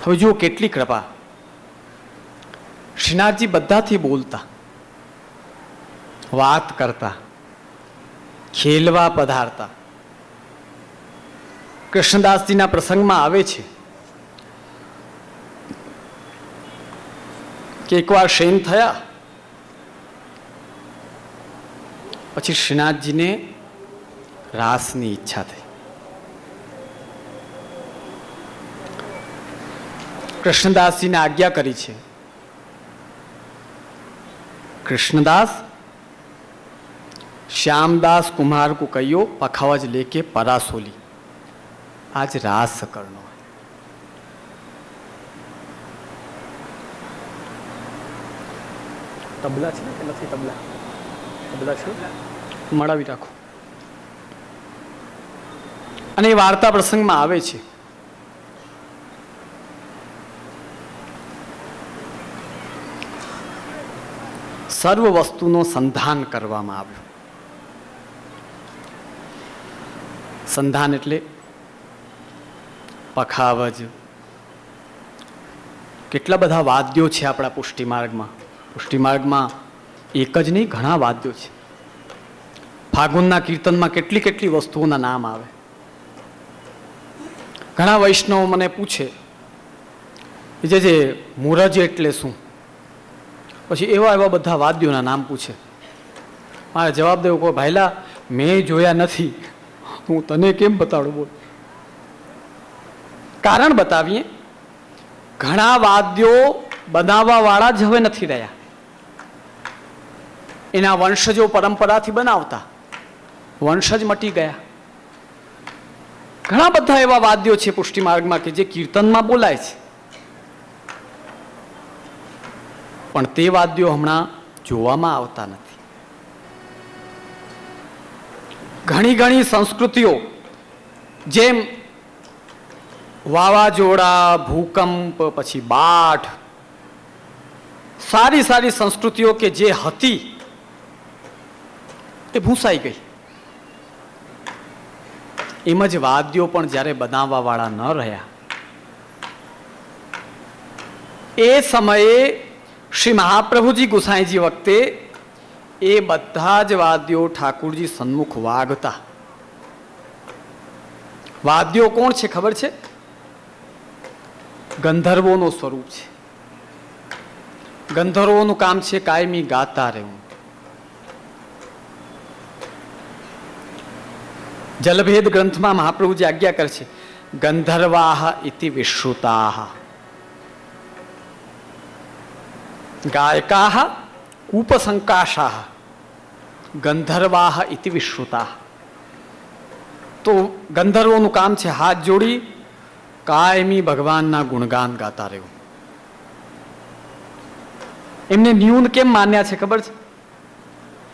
हवे जो केटली कृपा। श्रीनाथजी बधाथी बोलता, वात करता, खेलवा पधारता। कृष्णदासजीना प्रसंगमां आवे छे કે એકવાર શયન થયા પછી શ્રીનાથજીને રાસની ઈચ્છા થઈ। કૃષ્ણદાસજીને આજ્ઞા કરી છે, कृष्णदास श्यामदास कुमार को कहियो पखावज लेके परासोली आज रास करनो है। तबला छे के नथी? तबला तबला छे, मळावी राखो। अने वार्ता प्रसंग में आवे छे। सर्व वस्तुनो संधान करवामां आव्युं। संधान एटले पखावज, કેટલા બધા વાદ્યો છે આપણા પુષ્ટિ માર્ગમાં. પુષ્ટિ માર્ગમાં એક જ નહીં, ઘણા વાદ્યો છે. ફાગુનના કીર્તનમાં કેટલી કેટલી વસ્તુઓના નામ આવે. ઘણા વૈષ્ણવો મને પૂછે જે મૂરજ એટલે શું, પછી એવા એવા બધા વાદ્યોના નામ પૂછે. મારે જવાબ દેવો કહો, ભાઈલા મેં જોયા નથી, હું તને કેમ બતાડું? બોલ. કારણ બતાવીએ. ઘણા વાદ્યો બનાવવા વાળા જ હવે નથી રહ્યા. એના વંશજો પરંપરાથી બનાવતા, વંશજ મટી ગયા. ઘણા બધા એવા વાદ્યો છે પુષ્ટિ માર્ગમાં કે જે કીર્તનમાં બોલાય છે, પણ તે વાદ્યો હમણાં જોવામાં આવતા નથી. ઘણી ઘણી સંસ્કૃતિઓ જેમ વાવાઝોડા, ભૂકંપ, પછી બાઢ, સારી સારી સંસ્કૃતિઓ કે જે હતી એ ભૂંસાઈ ગઈ. એમ જ વાદ્યો પણ જ્યારે બનાવવા વાળા ન રહ્યા, એ સમયે શ્રી મહાપ્રભુજી ગુસાઈજી વખતે એ બધા જ વાદ્યો ઠાકુરજી સન્મુખ વાગતા. વાદ્યો કોણ છે ખબર છે? ગંધર્વોનું સ્વરૂપ છે. ગંધર્વોનું કામ છે કાયમી ગાતા રહેવું. જલભેદ ગ્રંથમાં મહાપ્રભુજી આજ્ઞા કરે છે, ગંધર્વાહ ઇતિ વિશ્રુતાહ, ગાયકાહ કૂપસંકાશાહ, ગંધર્વાહ ઇતિ વિશ્રુતાહ. તો ગંધર્વોનું કામ છે હાથ જોડી કાયમી ભગવાનના ગુણગાન ગાતા રહેવું. એમને ન્યૂન કેમ માન્યા છે ખબર છે?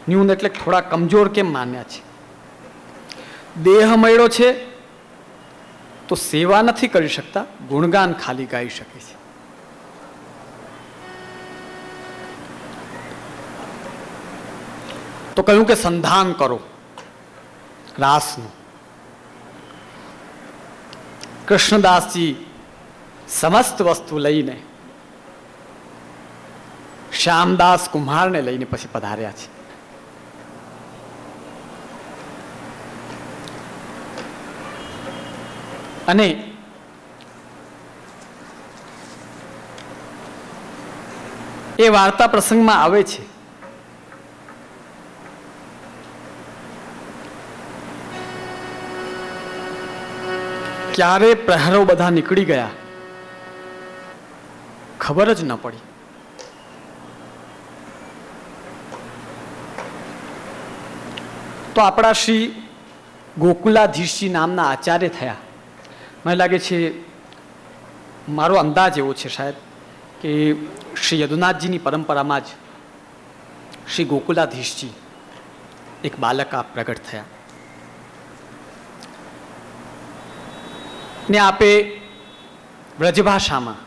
ન્યૂન એટલે થોડા કમજોર કેમ માન્યા છે? દેહ મળ્યો છે તો સેવા નથી કરી શકતા, ગુણગાન ખાલી ગાઈ શકે છે. તો કહ્યું કે સંધાન કરો રાસનું. કૃષ્ણદાસજી સમસ્ત વસ્તુ લઈને શ્યામદાસ કુમારને લઈને પછી પધાર્યા છે. અને એ વાર્તા પ્રસંગમાં આવે છે. ક્યારે પ્રહરો બધા નીકળી ગયા ખબર જ ન પડી. તો આપણા શ્રી ગોકુલાધીશજી નામના આચાર્ય થયા. મને લાગે છે, મારો અંદાજ એવો છે શાયદ કે શ્રી યદુનાથજીની પરંપરામાં જ શ્રી ગોકુલાધીશજી એક બાલકા પ્રગટ થયા. ને આપે વ્રજભાષામાં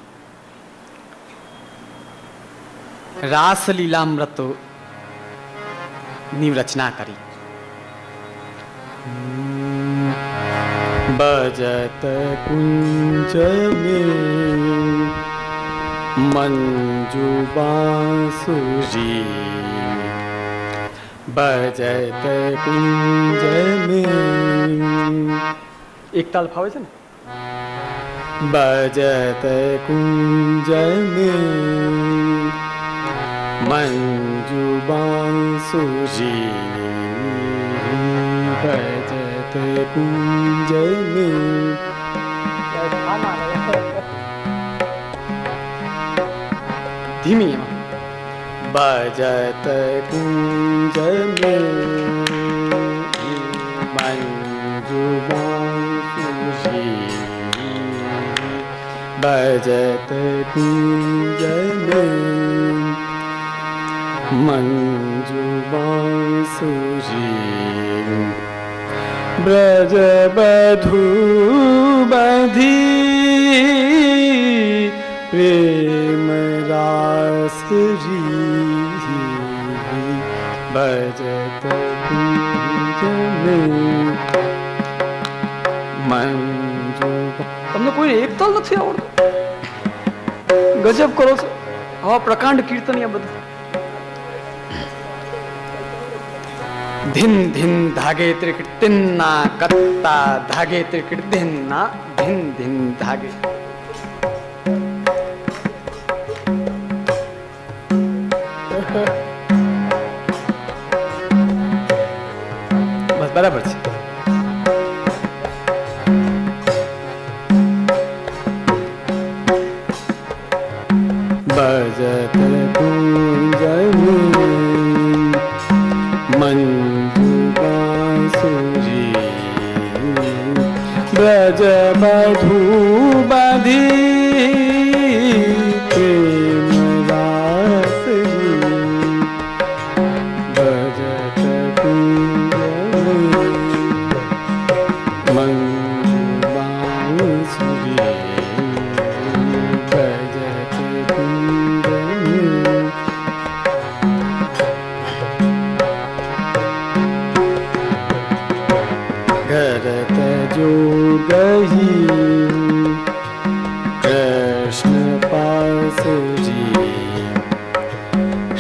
રાસલીલામૃત ની રચના કરી. બજત કુંજ મેં મંજુ બાંસુરી, બજત કુંજ મેં, એક તાલ ફાવે છે ને? બજત કુંજ મેં મંજુ બાંસુરી, બજત કુંજ મેં. ધીમી એમાં. બજત કુંજ મેં મંજુ બાંસુરી, બજત કુંજ મેં મંજુ બાંસુરી, બ્રજ બધુ બધી પ્રેમ રાસરી, બજત કુંજ મેં મંજુ. તમને કોઈ એક તાલ નથી આવડતું? ગજબ કરો છો, આવા પ્રકાંડ કીર્તન એ બધું. ધીન ધીન ધાગે ત્રિકટ તિન્ના કત્તા ધાગે ત્રિકટ ધીન્ના ધીન ધીન ધાગે. બસ બરાબર છે. ભજત મંજુ બાંસુરી બ્રજ બધુ બધી પ્રેમ રાસરી ભજત મંજુ બાંસુરી गही कृष्ण पास जी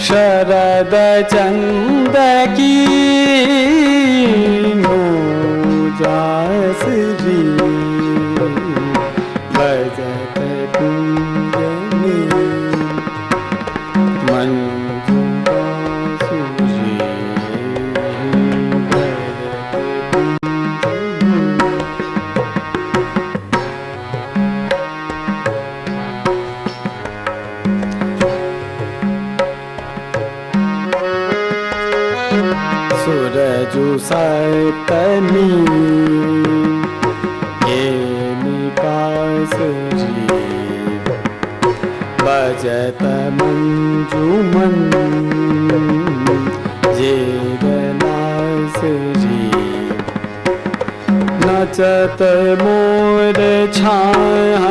शरद चंद की नो जास जी भजत कुंज में मंजू बांसुरी सुरजु सतनी ये निकास जी बजत मंजुमन जे गलास जी नचत मोर छाया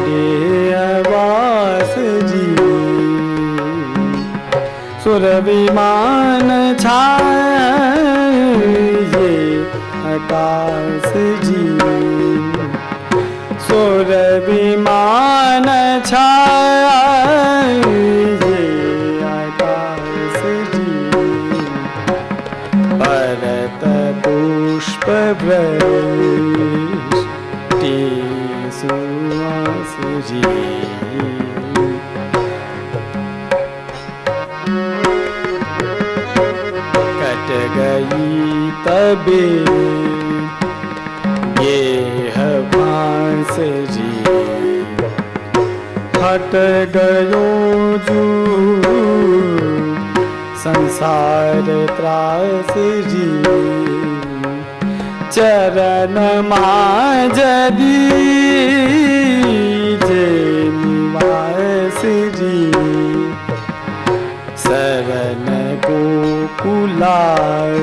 देवास जी सुर विमान छाये आकाश जी सुर विमान छाये आकाश जी परत पुष्प वृष्टि सुवास जी गई तबे ये भांस जी हट गयो जू संसार त्रास जी चरण माजदी जे निवास जी शरण गोकुलाय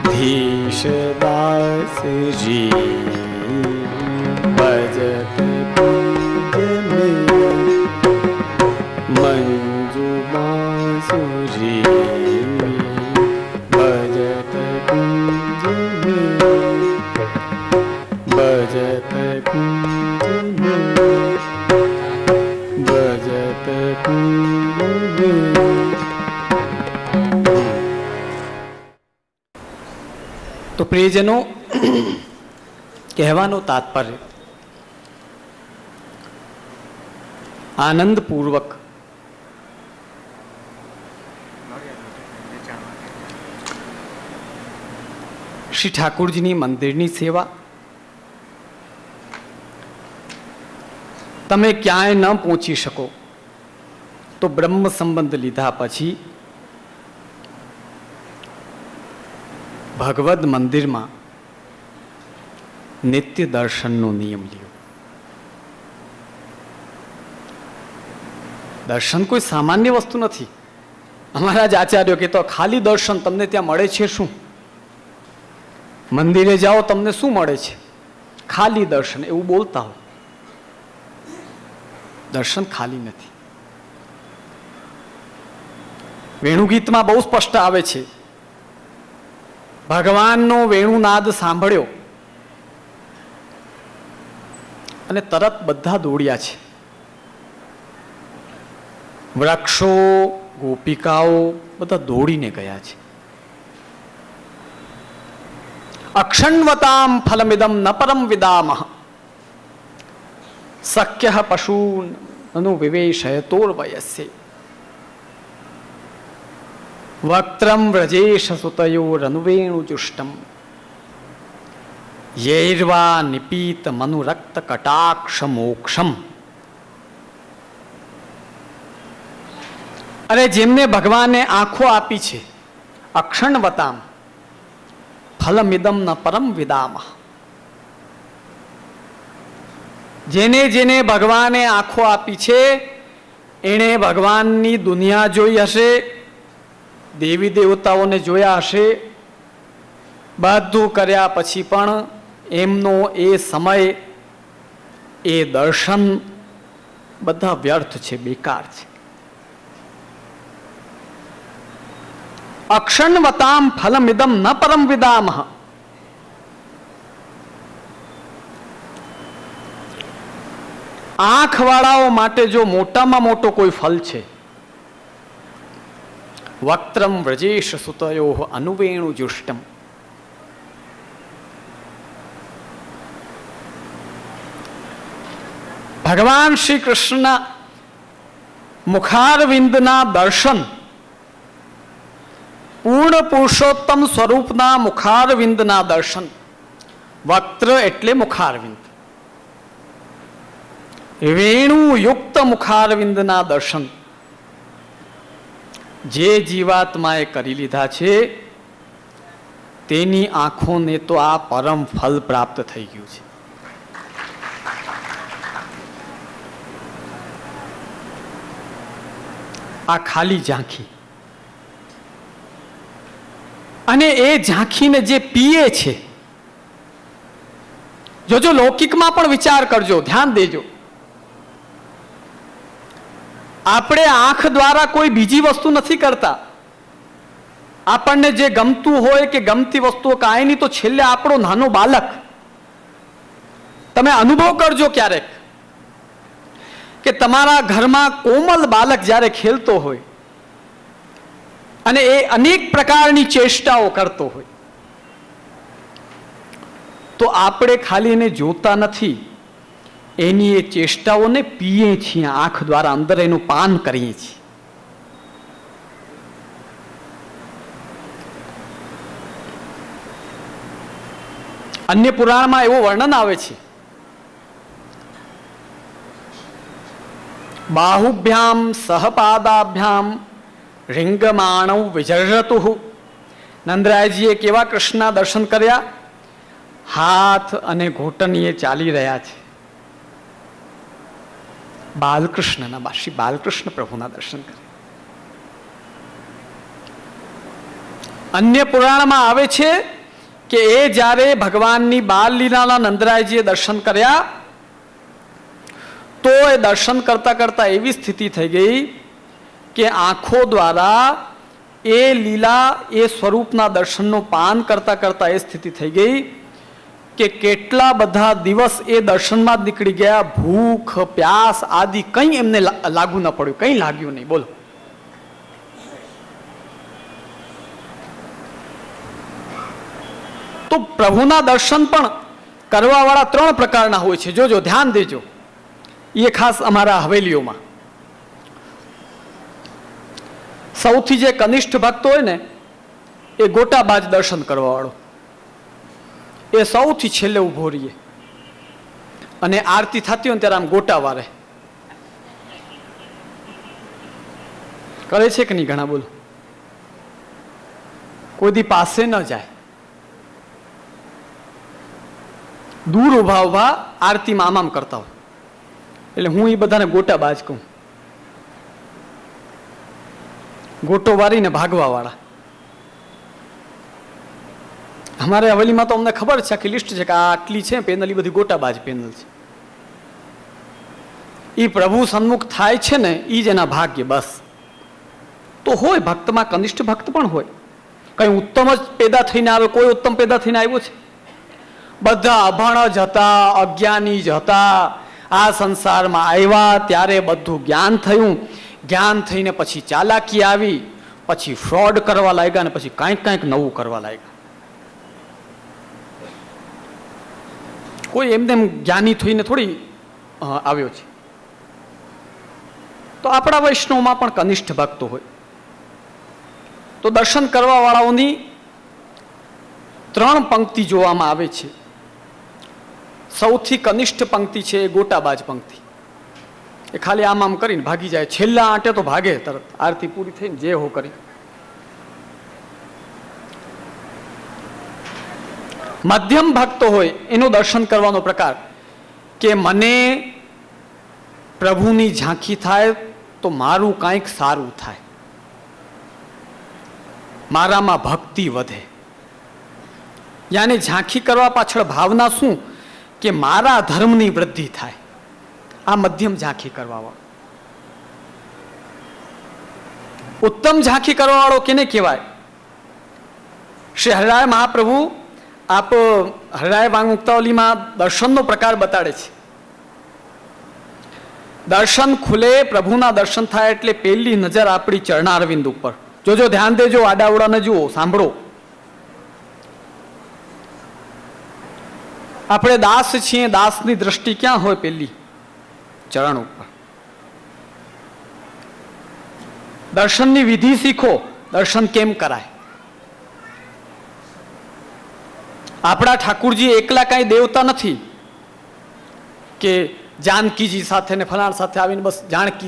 धीश दास जी भजत कुंज में मंजू बांसुरी भजत कुंज में भजत कुंज में भजत कुंज में. તો પ્રિયજનો, કહેવાનો તાત્પર્ય આનંદપૂર્વક શ્રી ઠાકુરજીની મંદિરની સેવા તમે ક્યાંય ન પહોંચી શકો તો બ્રહ્મ સંબંધ લીધા પછી ભગવદ મંદિરમાં નિત્ય દર્શનનો નિયમ લ્યો. દર્શન કોઈ સામાન્ય વસ્તુ નથી. અમારા જ આચાર્યો કહેતો ખાલી દર્શન તમને ત્યાં મળે છે શું? મંદિરે જાઓ તમને શું મળે છે? ખાલી દર્શન, એવું બોલતા હોય. દર્શન ખાલી નથી. વેણુગીતમાં બહુ સ્પષ્ટ આવે છે, ભગવાનનો વેણુનાદ સાંભળ્યો અને તરત બધા દોડ્યા છે. વૃક્ષો, ગોપિકાઓ બધા દોડીને ગયા છે. અક્ષણવતામ ફલમિદમ ન પરમ વિદામઃ શક્ય પશૂન નનુ વિવેશયતોર્વયસ્ય વક્ત્રમ વ્રજેશ સુતયોરનુવેણુજુષ્ટમ યૈર્વા નિપીત મનુરક્ત કટાક્ષ મોક્ષમ. અરે જેમને ભગવાને આંખો આપી છે, અક્ષણવતામ ફલમિદમ ન પરમ વિદામઃ, જેને જેને ભગવાને આંખો આપી છે એણે ભગવાનની દુનિયા જોઈ હશે, દેવી દેવતાઓને જોયા હશે, બધું કર્યા પછી પણ એમનો એ સમય, એ દર્શન બધા વ્યર્થ છે, બેકાર છે. અક્ષણવતામ ફલમિદમ ન પરમ વિદામઃ. આંખવાળાઓ માટે જો મોટામાં મોટો કોઈ ફલ છે, વક્ત્રમ વ્રજેશ સુતયો અનુવેણુજુષ્ટમ. ભગવાન શ્રી કૃષ્ણના મુખારવિંદના દર્શન, પૂર્ણ પુરુષોત્તમ સ્વરૂપના મુખારવિંદના દર્શન, વક્ત્ર એટલે મુખારવિંદ, વેણુયુક્ત મુખારવિંદના દર્શન જે જીવાત્માએ કરી લીધા છે તેની આંખોને તો આ પરમ ફલ પ્રાપ્ત થઈ ગયું છે. આ ખાલી ઝાંખી, અને એ ઝાંખીને જે પીએ છે, જોજો લૌકિકમાં પણ વિચાર કરજો, ધ્યાન દેજો. આપણે આંખ દ્વારા કોઈ બીજી વસ્તુ નથી કરતા. આપણને જે ગમતું હોય કે ગમતી વસ્તુઓ કાંઈ નહીં, તો છેલ્લે આપણો નાનો બાલક, તમે અનુભવ કરજો ક્યારેક કે તમારા ઘરમાં કોમલ બાલક જ્યારે ખેલતો હોય અને એ અનેક પ્રકારની ચેષ્ટાઓ કરતો હોય, તો આપણે ખાલી એને જોતા નથી, એની એ ચેષ્ટાઓને પીએ છીએ, આંખ દ્વારા અંદર એનું પાન કરીએ છીએ. અન્ય પુરાણમાં એવું વર્ણન આવે છે, બાહુભ્યામ સહપાદાભ્યામ રીંગમાણૌ વિજર્ષતુઃ. નંદરાયજીએ કેવા કૃષ્ણના દર્શન કર્યા? હાથ અને ઘૂંટણીએ ચાલી રહ્યા છે. બાલકૃષ્ણના, શ્રી બાલકૃષ્ણ પ્રભુના દર્શન કર્યા. અન્ય પુરાણમાં આવે છે કે એ જ્યારે ભગવાનની બાલ લીલાના નંદરાયજીએ દર્શન કર્યા તો એ દર્શન કરતા કરતા એવી સ્થિતિ થઈ ગઈ કે આંખો દ્વારા એ લીલા, એ સ્વરૂપના દર્શનનું પાન કરતા કરતા એ સ્થિતિ થઈ ગઈ કે કેટલા બધા દિવસ એ દર્શનમાં જ નીકળી ગયા. ભૂખ, પ્યાસ આદિ કંઈ એમને લાગુ ન પડ્યું, કંઈ લાગ્યું નહીં. બોલો, તો પ્રભુના દર્શન પણ કરવાવાળા ત્રણ પ્રકારના હોય છે. જોજો, ધ્યાન દેજો. એ ખાસ અમારા હવેલીઓમાં સૌથી જે કનિષ્ઠ ભક્ત હોય ને એ ગોટાબાજ દર્શન કરવાવાળો, એ સૌથી છેલ્લે ઊભો રહીએ અને આરતી થતી હોય ને ત્યારે આમ ગોટા વારે. કરે છે કે નહીં ઘણા? બોલો, કોઈ દી પાસે ન જાય, દૂર ઉભા ઉભા આરતીમાં આમ આમ કરતા હોય. એટલે હું એ બધાને ગોટા બાજ કહું, ગોટો વારીને ભાગવા વાળા. અમારે હવેલીમાં તો અમને ખબર છે, આખી લિસ્ટ છે કે આ આટલી છે પેનલ, એ બધી ગોટાબાજ પેનલ છે. એ પ્રભુ સન્મુખ થાય છે ને એ જ એના ભાગ્ય. બસ. તો હોય ભક્તમાં કનિષ્ઠ ભક્ત પણ હોય, કઈ ઉત્તમ જ પેદા થઈને આવે, કોઈ ઉત્તમ પેદા થઈને આવ્યો છે? બધા અભણ જ હતા, અજ્ઞાની જ હતા. આ સંસારમાં આવ્યા ત્યારે બધું જ્ઞાન થયું, જ્ઞાન થઈને પછી ચાલાકી આવી, પછી ફ્રોડ કરવા લાગ્યા, અને પછી કાંઈક નવું કરવા લાગ્યા. કોઈ એમને જ્ઞાની થઈને થોડી આવ્યો છે. તો આપણા વૈષ્ણવમાં પણ કનિષ્ઠ ભક્તો હોય તો દર્શન કરવા વાળાઓની 3 પંક્તિ જોવામાં આવે છે. સૌથી કનિષ્ઠ પંક્તિ છે એ ગોટાબાજ પંક્તિ. એ ખાલી આમ કરીને ભાગી જાય, છેલ્લા આંટે તો ભાગે તરત, આરતી પૂરી થઈને જે હો કરી. મધ્યમ ભક્તો હોય એનું દર્શન કરવાનો પ્રકાર કે મને પ્રભુની ઝાંખી થાય તો મારું કાંઈક સારું થાય, મારામાં ભક્તિ વધે. યાની ઝાંખી કરવા પાછળ ભાવના શું કે મારા ધર્મની વૃદ્ધિ થાય. આ મધ્યમ ઝાંખી કરવા વાળો. ઉત્તમ ઝાંખી કરવા વાળો કેને કહેવાય? શ્રી હરિરાય મહાપ્રભુ આપ હરિરાય વાંગ મુક્તાવલીમાં દર્શનનો પ્રકાર બતાડે છે. દર્શન ખુલે, પ્રભુના દર્શન થાય એટલે પહેલી નજર આપણી ચરણારવિંદ ઉપર. જોજો, ધ્યાન દેજો, આડાવડા ન જુઓ, સાંભળો. આપણે દાસ છીએ, દાસની દ્રષ્ટિ ક્યાં હોય? પહેલી ચરણ ઉપર. દર્શનની વિધિ શીખો. દર્શન કેમ કરાય? આપણા ઠાકુરજી એકલા કાંઈ દેવતા નથી કે જાનકીજી સાથે ને ફલાણ સાથે આવીને બસ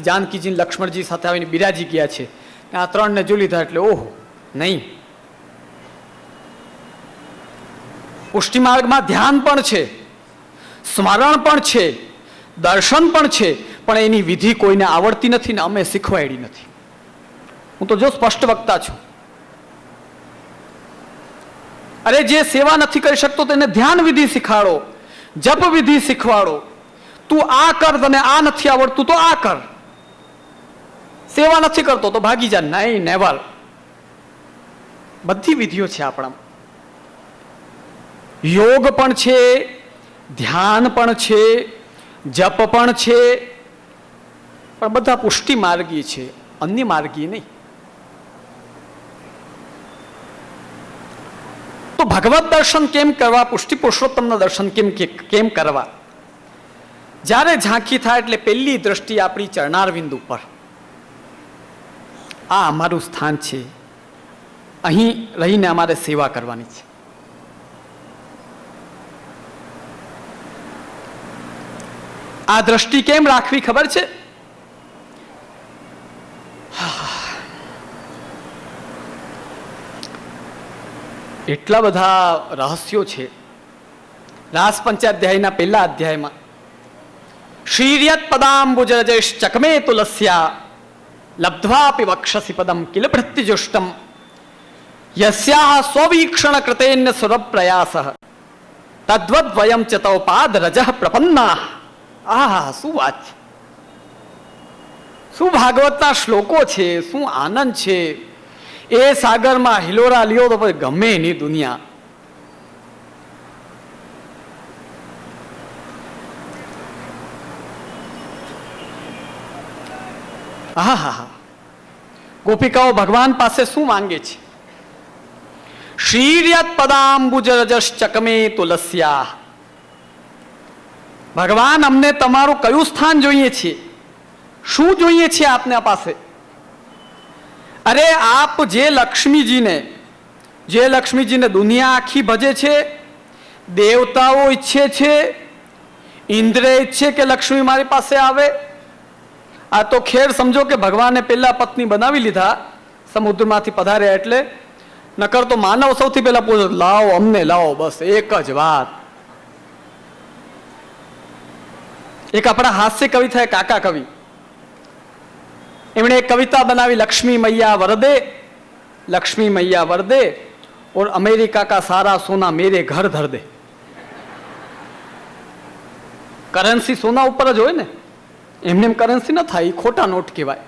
જાનકીજી લક્ષ્મણજી સાથે આવીને બિરાજી ગયા છે, આ 3ને જોઈ લીધા એટલે ઓહો, નહીં. પુષ્ટિ માર્ગમાં ધ્યાન પણ છે, સ્મરણ પણ છે, દર્શન પણ છે, પણ એની વિધિ કોઈને આવડતી નથી ને અમે શીખવાડી નથી. હું તો જો સ્પષ્ટ વક્તા છું. અરે જે સેવા નથી કરી શકતો તેને ધ્યાન વિધિ શીખાડો, જપ વિધિ શીખવાડો. તું આ કર, તને આ નથી આવડતું તો આ કર. સેવા નથી કરતો તો ભાગી જા. નહીં, નેવર. બધી વિધિઓ છે આપણામાં. યોગ પણ છે, ધ્યાન પણ છે, જપ પણ છે, પણ બધા પુષ્ટિ માર્ગી છે, અન્ય માર્ગી નહીં. તો ભગવત દર્શન કેમ કરવા? પુષ્ટિ પુરુષોત્તમના દર્શન કેમ કરવા? જ્યારે ઝાંખી થાય એટલે પહેલી દ્રષ્ટિ આપણી ચરણારવિંદ ઉપર. આ અમારું સ્થાન છે, અહીં રહીને અમારે સેવા કરવાની છે. આ દ્રષ્ટિ કેમ રાખવી ખબર છે? એટલા બધા રહસ્યો છે. રાસ પંચાધ્યાયના પહેલા અધ્યાયમાં શ્રીર્યત પદાંબુજરજેશ ચકમે તુલસ્યા લબ્ધ્વાપી વક્ષસી પદમ કિલ પ્રત્યજુષ્ટમ યસ્યાહ સ્વવીક્ષણ કૃતેન્ય સુરપ્રયાસઃ તદ્વદ વયમ ચ તવ પાદ રજઃ પ્રપન્નાઃ. આહા, શું વાત છે! શું ભાગવતના શ્લોકો છે! શું આનંદ છે! એ સાગરમાં હિલોરા લ્યો તો પછી ગમે એની દુનિયા. આહા, ગોપિકાઓ ભગવાન પાસે શું માંગે છે? શ્રીર્યત પદાંબુજરજશ ચકમે તુલસ્યા. ભગવાન, અમને તમારું કયું સ્થાન જોઈએ છે? શું જોઈએ છે આપને પાસે? અરે આપ જે લક્ષ્મીજીને દુનિયા આખી ભજે છે, દેવતાઓ ઈચ્છે છે, ઇન્દ્ર ઈચ્છે કે લક્ષ્મી મારી પાસે આવે. આ તો ખેર સમજો કે ભગવાને પહેલા પત્ની બનાવી લીધા સમુદ્રમાંથી પધાર્યા એટલે. નકર તો માનવ સૌથી પહેલા પૂછે, લાવો અમને લાવો, બસ એક જ વાત. એક આપણા હાસ્ય કવિ થાય કાકા કવિ, એમણે એક કવિતા બનાવી, લક્ષ્મી મૈયા વરદે, લક્ષ્મી મૈયા વરદે और अमेरिका का सारा सोना मेरे घर धर दे. કરન્સી સોના ઉપર જ હોય ને, એમને એમ કરન્સી ન થાય, ખોટા નોટ કહેવાય.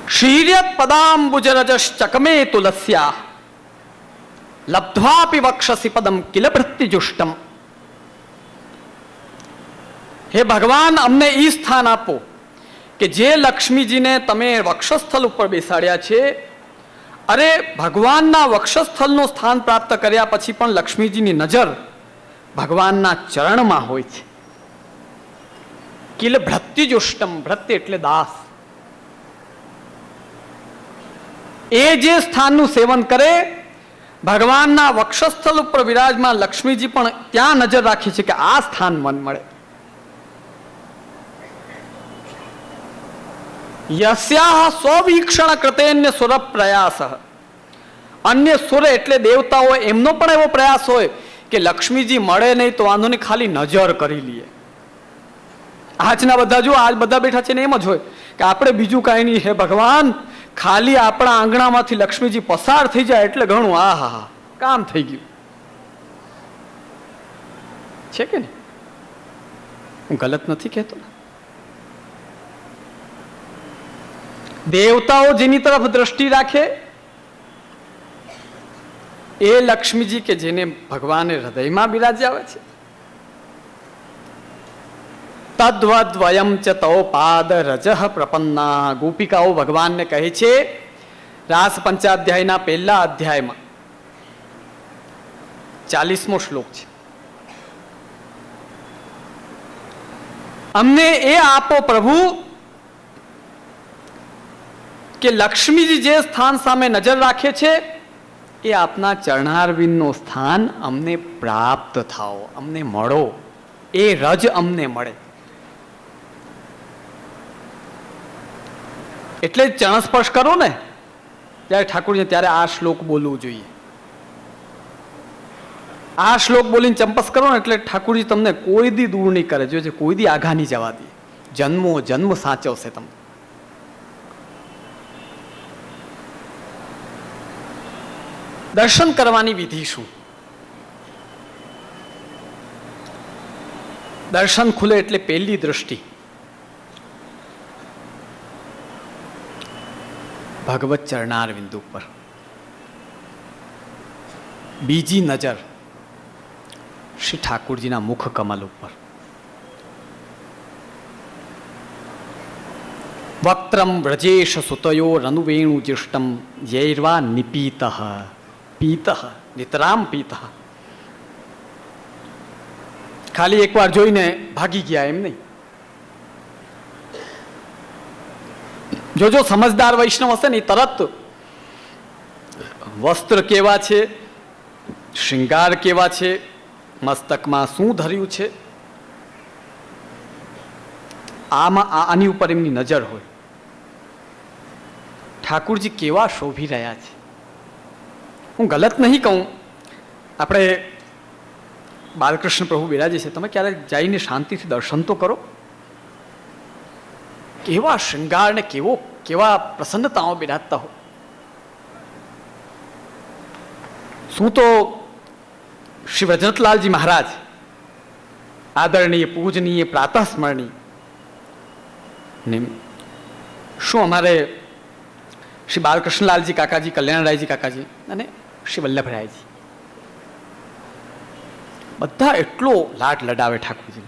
શીર્યત પદાંબુજરજશ ચકમે તુલસ્યા લબ્ધ્વાપી વક્ષસી પદમ કિલ પ્રત્યજુષ્ટમ. હે ભગવાન, અમને ઈ સ્થાન આપો કે જે લક્ષ્મીજીને તમે વક્ષસ્થળ ઉપર બેસાડ્યા છે, અરે ભગવાનના વક્ષસ્થળનું સ્થાન પ્રાપ્ત કર્યા પછી પણ લક્ષ્મીજીની નજર ભગવાનના ચરણમાં હોય છે. કિલ ભૃત્યુજુષ્ટમ, ભૃત્ય એટલે દાસ. એ જે સ્થાનનું સેવન કરે, ભગવાનના વક્ષસ્થળ ઉપર વિરાજમાન લક્ષ્મીજી પણ ત્યાં નજર રાખી છે કે આ સ્થાન મન મળે. યસ્યાહ સ્વવીક્ષણ કૃતેન્ય સુર પ્રયાસ, અન્ય સુર એટલે દેવતાઓ, એમનો પણ એવો પ્રયાસ હોય કે લક્ષ્મીજી મળે નહીં તો વાંધો નહીં, ખાલી નજર કરી લઈએ. આજના બધા જો આજ બધા બેઠા છે ને એમ જ હોય કે આપણે બીજું કાંઈ નહીં, હે ભગવાન ખાલી આપણા આંગણામાંથી લક્ષ્મીજી પસાર થઈ જાય એટલે ઘણું, આ હા કામ થઈ ગયું છે કે નહીં? હું ગલત નથી કહેતો ને? દેવતાઓ જેની તરફ દ્રષ્ટિ રાખે એ લક્ષ્મીજી કે જેને ભગવાને હૃદયમાં બિરાજ્યા આવે છે. તદ્વદ વયમ ચ તવ પાદ રજઃ પ્રપન્ના. ગોપિકાઓ ભગવાનને કહે છે રાસ પંચાધ્યાયના પહેલા અધ્યાયમાં 40મો શ્લોક છે, અમને એ આપો પ્રભુ કે લક્ષ્મીજી જે સ્થાન સામે નજર રાખે છે એ આપના ચરણારવિંદનું સ્થાન અમને પ્રાપ્ત થાઓ, અમને મળો, એ રજ અમને મળે. એટલે જ ચરણ સ્પર્શ કરો ને ત્યારે ઠાકોરજી, ત્યારે આ શ્લોક બોલવું જોઈએ. આ શ્લોક બોલીને ચંપસ કરો ને એટલે ઠાકોરજી તમને કોઈ દી દૂર નહીં કરે, જો કોઈ દી આઘા નહીં જવા દે, જન્મો જન્મ સાચવશે તમને. દર્શન કરવાની વિધિ શું? દર્શન ખુલે એટલે પહેલી દ્રષ્ટિ ભગવત ચરણાર બિંદુ પર, બીજી નજર શ્રી ઠાકુરજીના મુખ કમલ ઉપર, વક્ત્રમ વ્રજેશ સુતયો રનુવેણુ જિષ્ટમ યૈર્વા નિપીત પીત નિતરામ પીત. ખાલી એકવાર જોઈને ભાગી ગયા એમ નહીં. જો સમજદાર વૈષ્ણવ હશે ને તરત વસ્ત્ર કેવા છે, શૃંગાર કેવા છે, મસ્તકમાં શું ધર્યું છે, આની ઉપર એમની નજર હોય. ઠાકુરજી કેવા શોભી રહ્યા છે. હું ગલત નહીં કહું, આપણે બાલકૃષ્ણ પ્રભુ બિરાજે છે, તમે ક્યારેક જઈને શાંતિથી દર્શન તો કરો. કેવા શૃંગાર ને કેવા પ્રસન્નતાઓ બિરાજતા હો. શું તો શ્રી વ્રજરથલાલજી મહારાજ આદરણીય પૂજનીય પ્રાતઃસ્મરણીય ને શું અમારે શ્રી બાલકૃષ્ણલાલજી કાકાજી, કલ્યાણરાયજી કાકાજી અને શ્રી વલ્લભરાયજી બધા એટલો લાડ લડાવે ઠાકોરજી.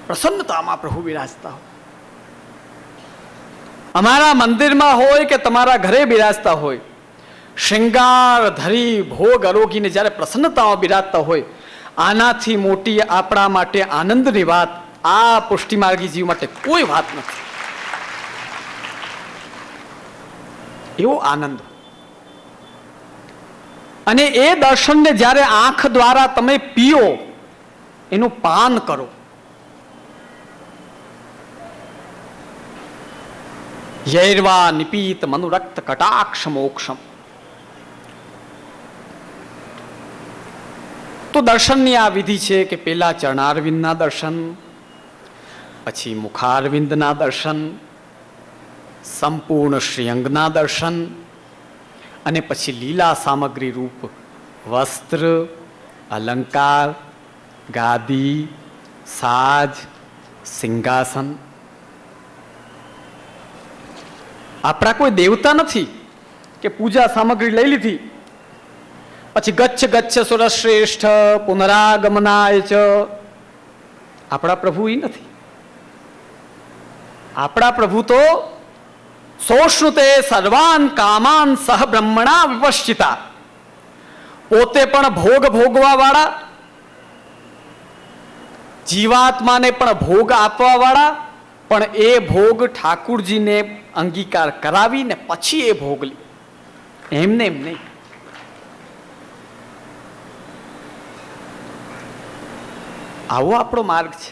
પ્રસન્નતામાં પ્રભુ બિરાજતા હોય. અમારા મંદિરમાં હોય કે તમારા ઘરે બિરાજતા હોય, શૃંગાર ધરી ભોગ અરોગીને જ્યારે પ્રસન્નતામાં બિરાજતા હોય, આનાથી મોટી આપણા માટે આનંદની વાત આ પુષ્ટિમાર્ગી જીવ માટે કોઈ વાત નથી. એવો આનંદ. અને એ દર્શનને જ્યારે આંખ દ્વારા તમે પીઓ, એનું પાન કરો, યૈર્વા નિપીત મનુરક્ત કટાક્ષ મોક્ષમ. તો દર્શનની આ વિધિ છે કે પેલા ચરણારવિંદના દર્શન, પછી મુખારવિંદના દર્શન, સંપૂર્ણ શ્રીઅંગના દર્શન, અને પછી લીલા સામગ્રી રૂપ વસ્ત્ર, અલંકાર, ગાદી, સાજ, સિંહાસન. આપણા કોઈ દેવતા નથી કે પૂજા સામગ્રી લઈ લીધી પછી ગચ્છ ગચ્છ સુરશ્રેષ્ઠ પુનરાગમનાય ચ આપણા પ્રભુ એ નથી. આપણા પ્રભુ તો સોશ્રુતે સર્વાન કામાન સહ બ્રહ્મણા વિપશ્ચિતા, પોતે પણ ભોગ ભોગવા વાળા, જીવાત્માને પણ ભોગ આપવા વાળા, પણ એ ભોગ ઠાકુરજીને અંગીકાર કરાવીને પછી એ ભોગ લે, એમને એમ નહીં. આવો આપણો માર્ગ છે.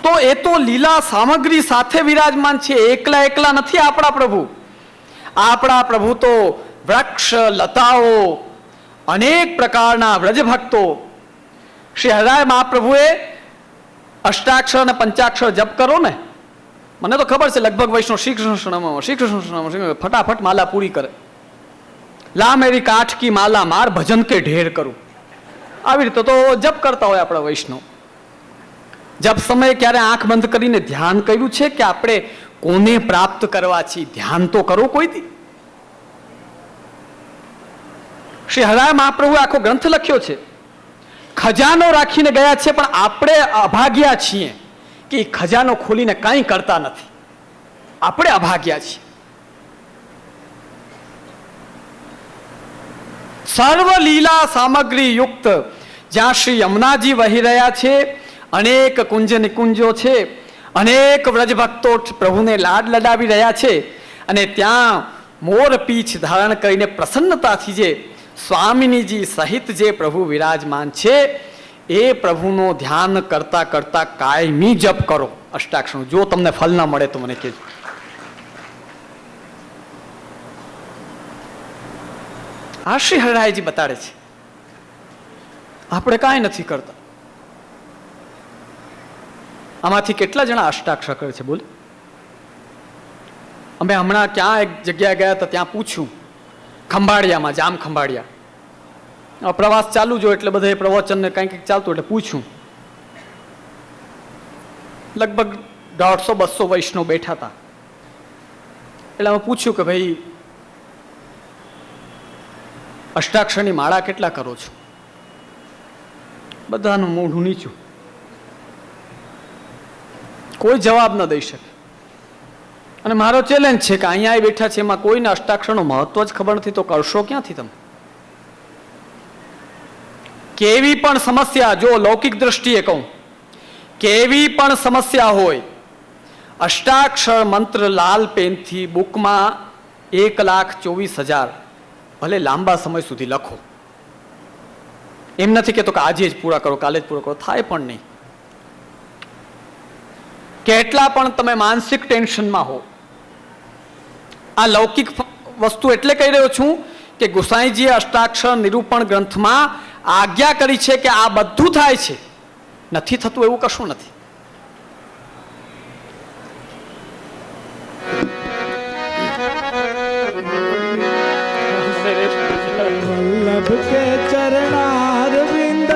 તો એ તો લીલા સામગ્રી સાથે વિરાજમાન છે, એકલા એકલા નથી આપણા પ્રભુ. આપણા પ્રભુ તો વૃક્ષ લતાઓ, અનેક પ્રકારના વ્રજભક્તો. શ્રી હરિરાય મહાપ્રભુએ અષ્ટાક્ષર અને પંચાક્ષર જપ કરો ને, મને તો ખબર છે લગભગ વૈષ્ણવ શ્રી કૃષ્ણ શરણમ, શ્રી કૃષ્ણ શરણમ, ફટાફટ માલા પૂરી કરે. લા મેરી કાઠ કી માલા માર ભજન કે ઢેર કરું, આવી રીતે તો જપ કરતા હોય આપણા વૈષ્ણવ. જપ સમયે ક્યારે આંખ બંધ કરીને ધ્યાન કર્યું છે કે આપણે કોને પ્રાપ્ત કરવા છીએ? ધ્યાન તો કરો કોઈ દી. શ્રી હરિરાય મહાપ્રભુએ આખો ગ્રંથ લખ્યો છે, ખજાનો રાખીને ગયા છે, પણ આપણે અભાગ્યા છીએ કે ખજાનો ખોલીને કંઈ કરતા નથી. આપણે અભાગ્યા છીએ. સર્વ લીલા સામગ્રી યુક્ત જ્યાં શ્રી યમુનાજી વહી રહ્યા છે, અનેક કુંજ નિકુંજો છે, અનેક વ્રજભક્તો પ્રભુને લાડ લડાવી રહ્યા છે, અને ત્યાં મોર પીછ ધારણ કરીને પ્રસન્નતાથી જે સ્વામિનીજી સહિત જે પ્રભુ વિરાજમાન છે, એ પ્રભુનો ધ્યાન કરતા કરતા કાયમી જપ કરો અષ્ટાક્ષર. જો તમને ફલ ના મળે તો મને કહેજો. આ શ્રી હરિરાયજી બતાડે છે, આપણે કાંઈ નથી કરતા. આમાંથી કેટલા જણા અષ્ટાક્ષર કરે છે બોલે? અમે હમણાં ક્યાં એક જગ્યાએ ગયા હતા, ત્યાં પૂછ્યું, ખંભાળિયામાં, જામ ખંભાળિયા પ્રવાસ ચાલુ જો એટલે બધે પ્રવચન ને કંઈક ચાલતું એટલે પૂછ્યું. લગભગ 150-200 વૈષ્ણવ બેઠા હતા. એટલે અમે પૂછ્યું કે ભાઈ અષ્ટાક્ષરની માળા કેટલા કરો છો? બધાનું મોઢું નીચું, કોઈ જવાબ ન દઈ શકે. અને મારો ચેલેન્જ છે કે અહીંયા બેઠા છે એમાં કોઈને અષ્ટાક્ષરનું મહત્વ જ ખબર નથી, તો કરશો ક્યાંથી તમે? કેવી પણ સમસ્યા, જો લૌકિક દ્રષ્ટિએ કહું, કેવી પણ સમસ્યા હોય, અષ્ટાક્ષર મંત્ર લાલ પેનથી બુકમાં 1,24,000 ભલે લાંબા સમય સુધી લખો. એમ નથી કહેતો કે આજે જ પૂરા કરો, કાલે જ પૂરા કરો, થાય પણ નહીં. કેટલા પણ તમે માનસિક ટેન્શનમાં હો, આ લૌકિક વસ્તુ એટલે કહી રહ્યો છું કે ગુસાઈજીએ અષ્ટાક્ષર નિરૂપણ ગ્રંથમાં આજ્ઞા કરી છે કે આ બધું થાય છે, નથી થતું એવું કશું નથી. वल्लभ के चरणारविंद,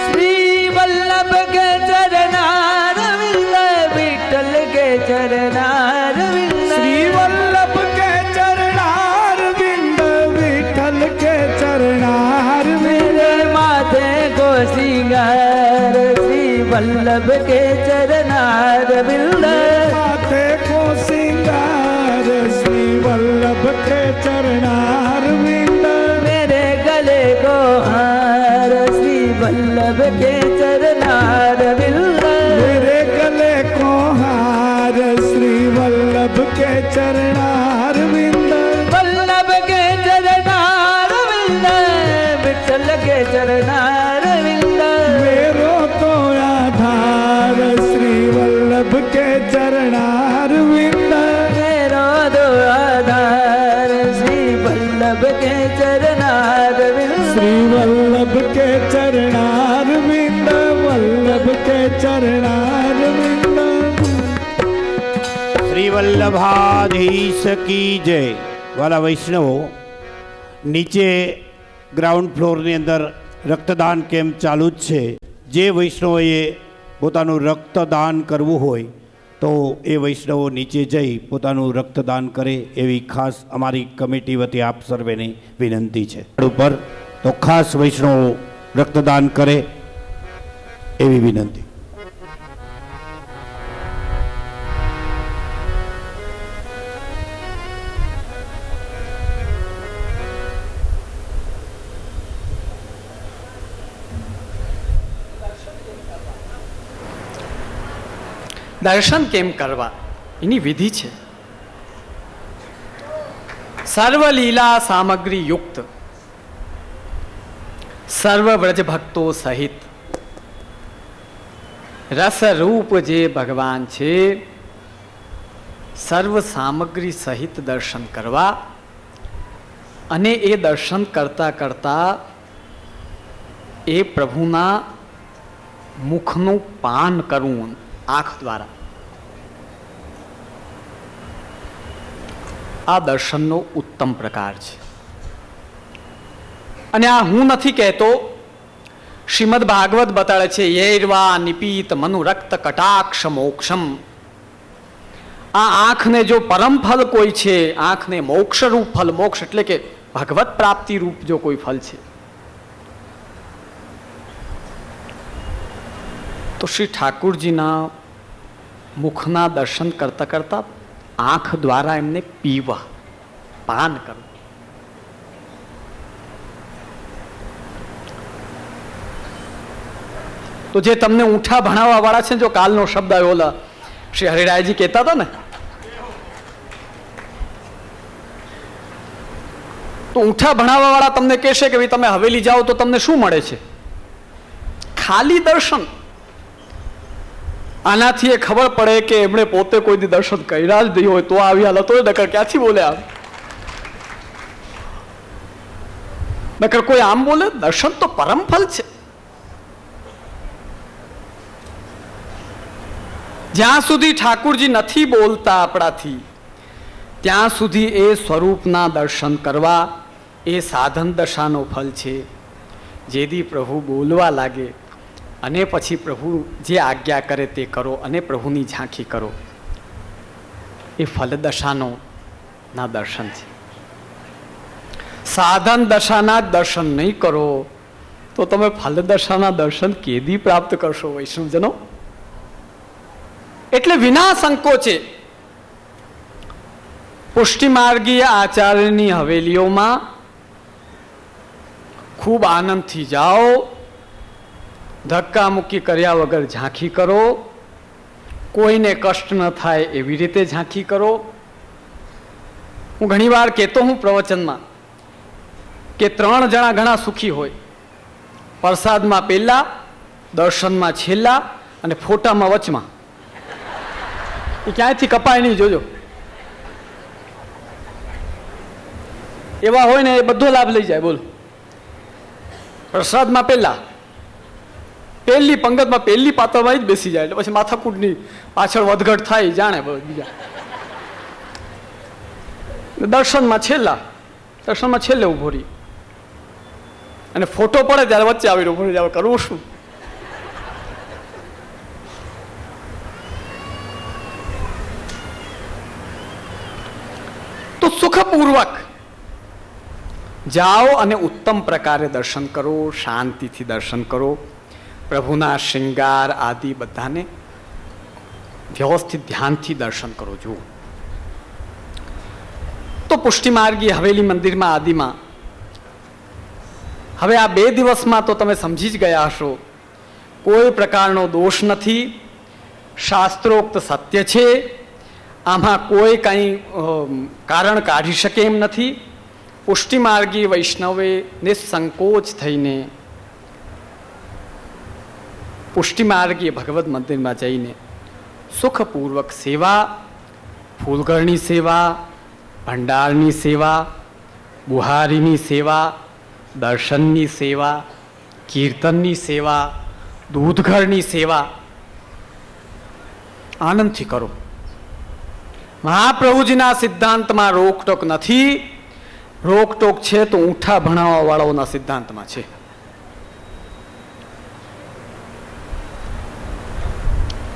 श्री वल्लभ के चरणारविंद, विठल के चरणारविंद, श्री वल्लभ के चरणारविंद, विठल के चरणारविंद, मेरे माथे को सिंगार, श्री वल्लभ के चरणारविंद, माथे को सिंगार, श्री वल्लभ के चरणारविंद, मेरे गले को हार, श्री वल्लभ के चरणारविंद, मेरे गले को हार, श्री वल्लभ के चरणारविंद, वल्लभ के चरणारविंद, विठल के चरणारविंद, मेरो तो आधार, श्री वल्लभ के चरणारविंद, मेरो दो आधार, श्री वल्लभ के चरणारविंद, श्री वल्लभ के चरणारविंद, वल्लभ के चरणारविंद। श्री वल्लभाधीश की जय। वाला वैष्णवो, નીચે ગ્રાઉન્ડ ફ્લોરની અંદર રક્તદાન કેમ્પ ચાલુ જ છે. જે વૈષ્ણવોએ પોતાનું રક્તદાન કરવું હોય તો એ વૈષ્ણવો નીચે જઈ પોતાનું રક્તદાન કરે એવી ખાસ અમારી કમિટી વતી આપ સર્વેની વિનંતી છે. ઉપર તો ખાસ વૈષ્ણવો રક્તદાન કરે એવી વિનંતી. દર્શન કેમ કરવા એની વિધિ છે. સર્વ લીલા સામગ્રી યુક્ત સર્વ વ્રજ ભક્તો સહિત રસ રૂપ જે ભગવાન છે, સર્વ સામગ્રી સહિત દર્શન કરવા અને એ દર્શન કરતા કરતા એ પ્રભુના મુખનું પાન કરવું આંખ દ્વારા. આ દર્શનનો ઉત્તમ પ્રકાર છે. અને આ હું નથી કહેતો, શ્રીમદ ભાગવત બતાડે છે યૈર્વા નિપીત મનુ રક્ત કટાક્ષ મોક્ષમ. આ આંખને જો પરમ ફલ કોઈ છે, આંખને મોક્ષ રૂપ ફલ, મોક્ષ એટલે કે ભગવત પ્રાપ્તિ રૂપ જો કોઈ ફલ છે, તો શ્રી ઠાકુરજીના મુખના દર્શન કરતા કરતા આંખ દ્વારા એમને પીવા, પાન કરવું. તો જે તમને ઊંઠા ભણાવવા વાળા છે, જો કાલનો શબ્દ આવ્યો ઓલા શ્રી હરિરાયજી કહેતા હતા ને, તો ઊંઠા ભણાવવા વાળા તમને કહેશે કે ભાઈ તમે હવેલી જાઓ તો તમને શું મળે છે? ખાલી દર્શન. આનાથી એ ખબર પડે કે એમણે પોતે કોઈ દી દર્શન કર્યા જ નહીં હોય તો આવી હાલત હોય. નકર ક્યાંથી બોલે આમ? નકર કોઈ આમ બોલે? દર્શન તો પરમ ફલ છે. જ્યાં સુધી ઠાકુરજી નથી બોલતા આપણાથી, ત્યાં સુધી એ સ્વરૂપના દર્શન કરવા એ સાધન દશાનો ફલ છે. જેથી પ્રભુ બોલવા લાગે અને પછી પ્રભુ જે આજ્ઞા કરે તે કરો અને પ્રભુની ઝાંખી કરો, એ ફલદશાનો ના દર્શન છે. સાધન દશાના જ દર્શન નહીં કરો તો તમે ફલદશાના દર્શન કેદી પ્રાપ્ત કરશો વૈષ્ણવજનો? એટલે વિના સંકોચે પુષ્ટિમાર્ગીય આચાર્યની હવેલીઓમાં ખૂબ આનંદથી જાઓ, ધક્કા મુક્કી કર્યા વગર ઝાંખી કરો, કોઈને કષ્ટ ન થાય એવી રીતે ઝાંખી કરો. હું ઘણીવાર કહેતો હું પ્રવચનમાં કે 3 જણા ઘણા સુખી હોય, પ્રસાદમાં પહેલા, દર્શનમાં છેલ્લા અને ફોટામાં વચમાં. એ ક્યાંયથી કપાય નહીં, જોજો. એવા હોય ને એ બધો લાભ લઈ જાય. બોલો, પ્રસાદમાં પહેલા, પહેલી પંગતમાં પહેલી પાત્રમાં જ બેસી જાય, એટલે પછી માથાકૂટની પાછળ વધઘટ થાય જાણે બીજા. દર્શનમાં છેલ્લા, દર્શનમાં છેલ્લે ઉભો રહી અને ફોટો પડે ત્યારે વચ્ચે આવીને ઉભો રહી જાય. કરવું શું? તો સુખપૂર્વક જાઓ અને ઉત્તમ પ્રકારે દર્શન કરો, શાંતિથી દર્શન કરો. પ્રભુના શૃંગાર આદિ બધાને વ્યવસ્થિત ધ્યાનથી દર્શન કરો. જુઓ તો પુષ્ટિમાર્ગી હવેલી મંદિરમાં આદિમાં હવે આ 2 દિવસમાં તો તમે સમજી જ ગયા હશો, કોઈ પ્રકારનો દોષ નથી, શાસ્ત્રોક્ત સત્ય છે. આમાં કોઈ કંઈ કારણ કાઢી શકે એમ નથી. પુષ્ટિમાર્ગી વૈષ્ણવે નિસંકોચ થઈને પુષ્ટિમાર્ગીય ભગવદ મંદિરમાં જઈને સુખપૂર્વક સેવા, ફૂલગળની સેવા, ભંડારની સેવા, બુહારીની સેવા, દર્શનની સેવા, કીર્તનની સેવા, દૂધઘરની સેવા આનંદથી કરો. મહાપ્રભુજીના સિદ્ધાંતમાં રોકટોક નથી. રોકટોક છે તો ઊંઠા ભણાવવા વાળાઓના સિદ્ધાંતમાં છે.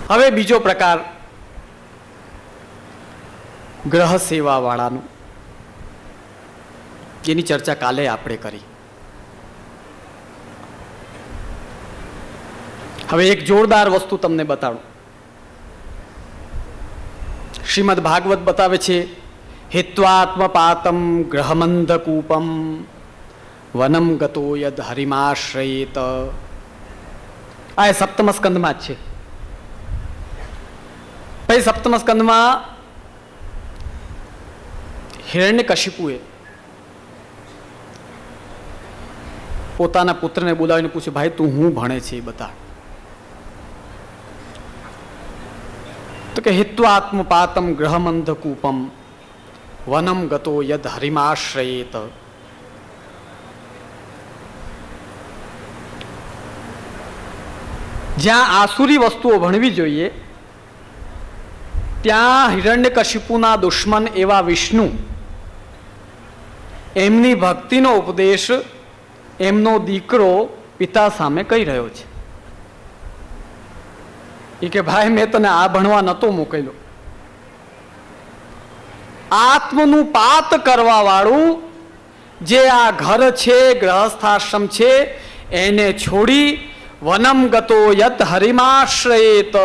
હવે બીજો પ્રકાર ગ્રહ સેવા વાળાનું, જેની ચર્ચા કાલે આપણે કરી. હવે એક જોરદાર વસ્તુ તમને બતાડું. શ્રીમદ ભાગવત બતાવે છે, હિત્વાત્મપાતમ ગ્રહમંધકૂપમ વનમ ગતો યદ હરિમાશ્રયેત. આ એ સપ્તમ સ્કંદમાં જ છે. પછી સપ્તમ સ્કંદમાં હિરણ્યકશિપુએ પોતાના પુત્રને બોલાવીને પૂછ્યું, ભાઈ તું હું ભણે છે એ બતા. તો કે હિત્વાત્મપાતમ ગ્રહમંધકૂપમ વનમ ગતો યદ હરિમાશ્રયેત. જ્યાં આસુરી વસ્તુઓ ભણવી જોઈએ ત્યાં હિરણ્યકશિપુના દુશ્મન એવા વિષ્ણુ એમની ભક્તિનો ઉપદેશ એમનો દીકરો પિતા સામે કહી રહ્યો છે. એ કે ભાઈ મેં તને આ ભણવા નહોતો મોકલ્યો. આત્મનું પાત કરવા વાળું જે આ ઘર છે, ગ્રહસ્થાશ્રમ છે, એને છોડી વનમ ગતો યત હરિમાશ્રયેત